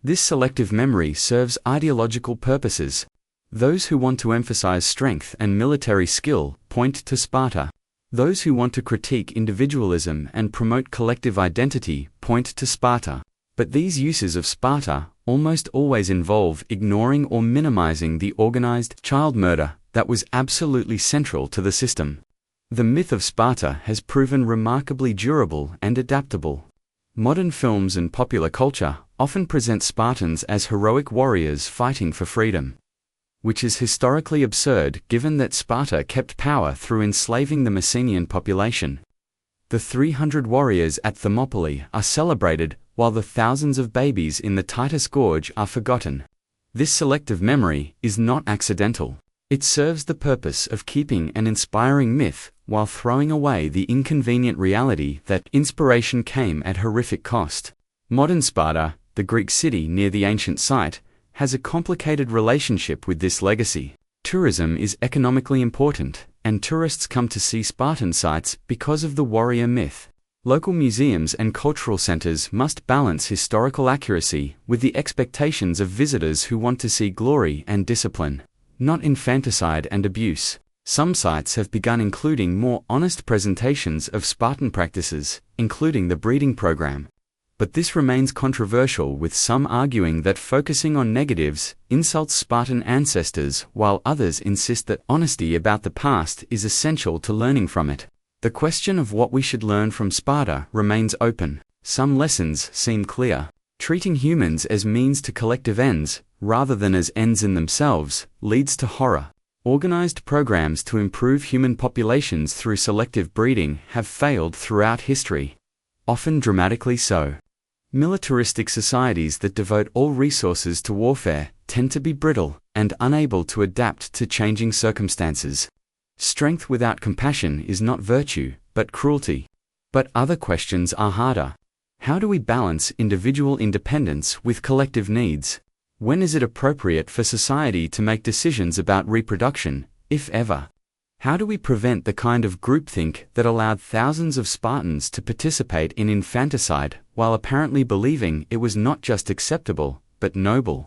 This selective memory serves ideological purposes. Those who want to emphasize strength and military skill point to Sparta. Those who want to critique individualism and promote collective identity point to Sparta. But these uses of Sparta almost always involve ignoring or minimizing the organized child murder that was absolutely central to the system. The myth of Sparta has proven remarkably durable and adaptable. Modern films and popular culture often present Spartans as heroic warriors fighting for freedom, which is historically absurd given that Sparta kept power through enslaving the Messenian population. The 300 warriors at Thermopylae are celebrated, while the thousands of babies in the Titus Gorge are forgotten. This selective memory is not accidental. It serves the purpose of keeping an inspiring myth while throwing away the inconvenient reality that inspiration came at horrific cost. Modern Sparta, the Greek city near the ancient site, has a complicated relationship with this legacy. Tourism is economically important, and tourists come to see Spartan sites because of the warrior myth. Local museums and cultural centers must balance historical accuracy with the expectations of visitors who want to see glory and discipline, not infanticide and abuse. Some sites have begun including more honest presentations of Spartan practices, including the breeding program. But this remains controversial, with some arguing that focusing on negatives insults Spartan ancestors, while others insist that honesty about the past is essential to learning from it. The question of what we should learn from Sparta remains open. Some lessons seem clear. Treating humans as means to collective ends, rather than as ends in themselves, leads to horror. Organized programs to improve human populations through selective breeding have failed throughout history, often dramatically so. Militaristic societies that devote all resources to warfare tend to be brittle and unable to adapt to changing circumstances. Strength without compassion is not virtue, but cruelty. But other questions are harder. How do we balance individual independence with collective needs? When is it appropriate for society to make decisions about reproduction, if ever? How do we prevent the kind of groupthink that allowed thousands of Spartans to participate in infanticide while apparently believing it was not just acceptable, but noble?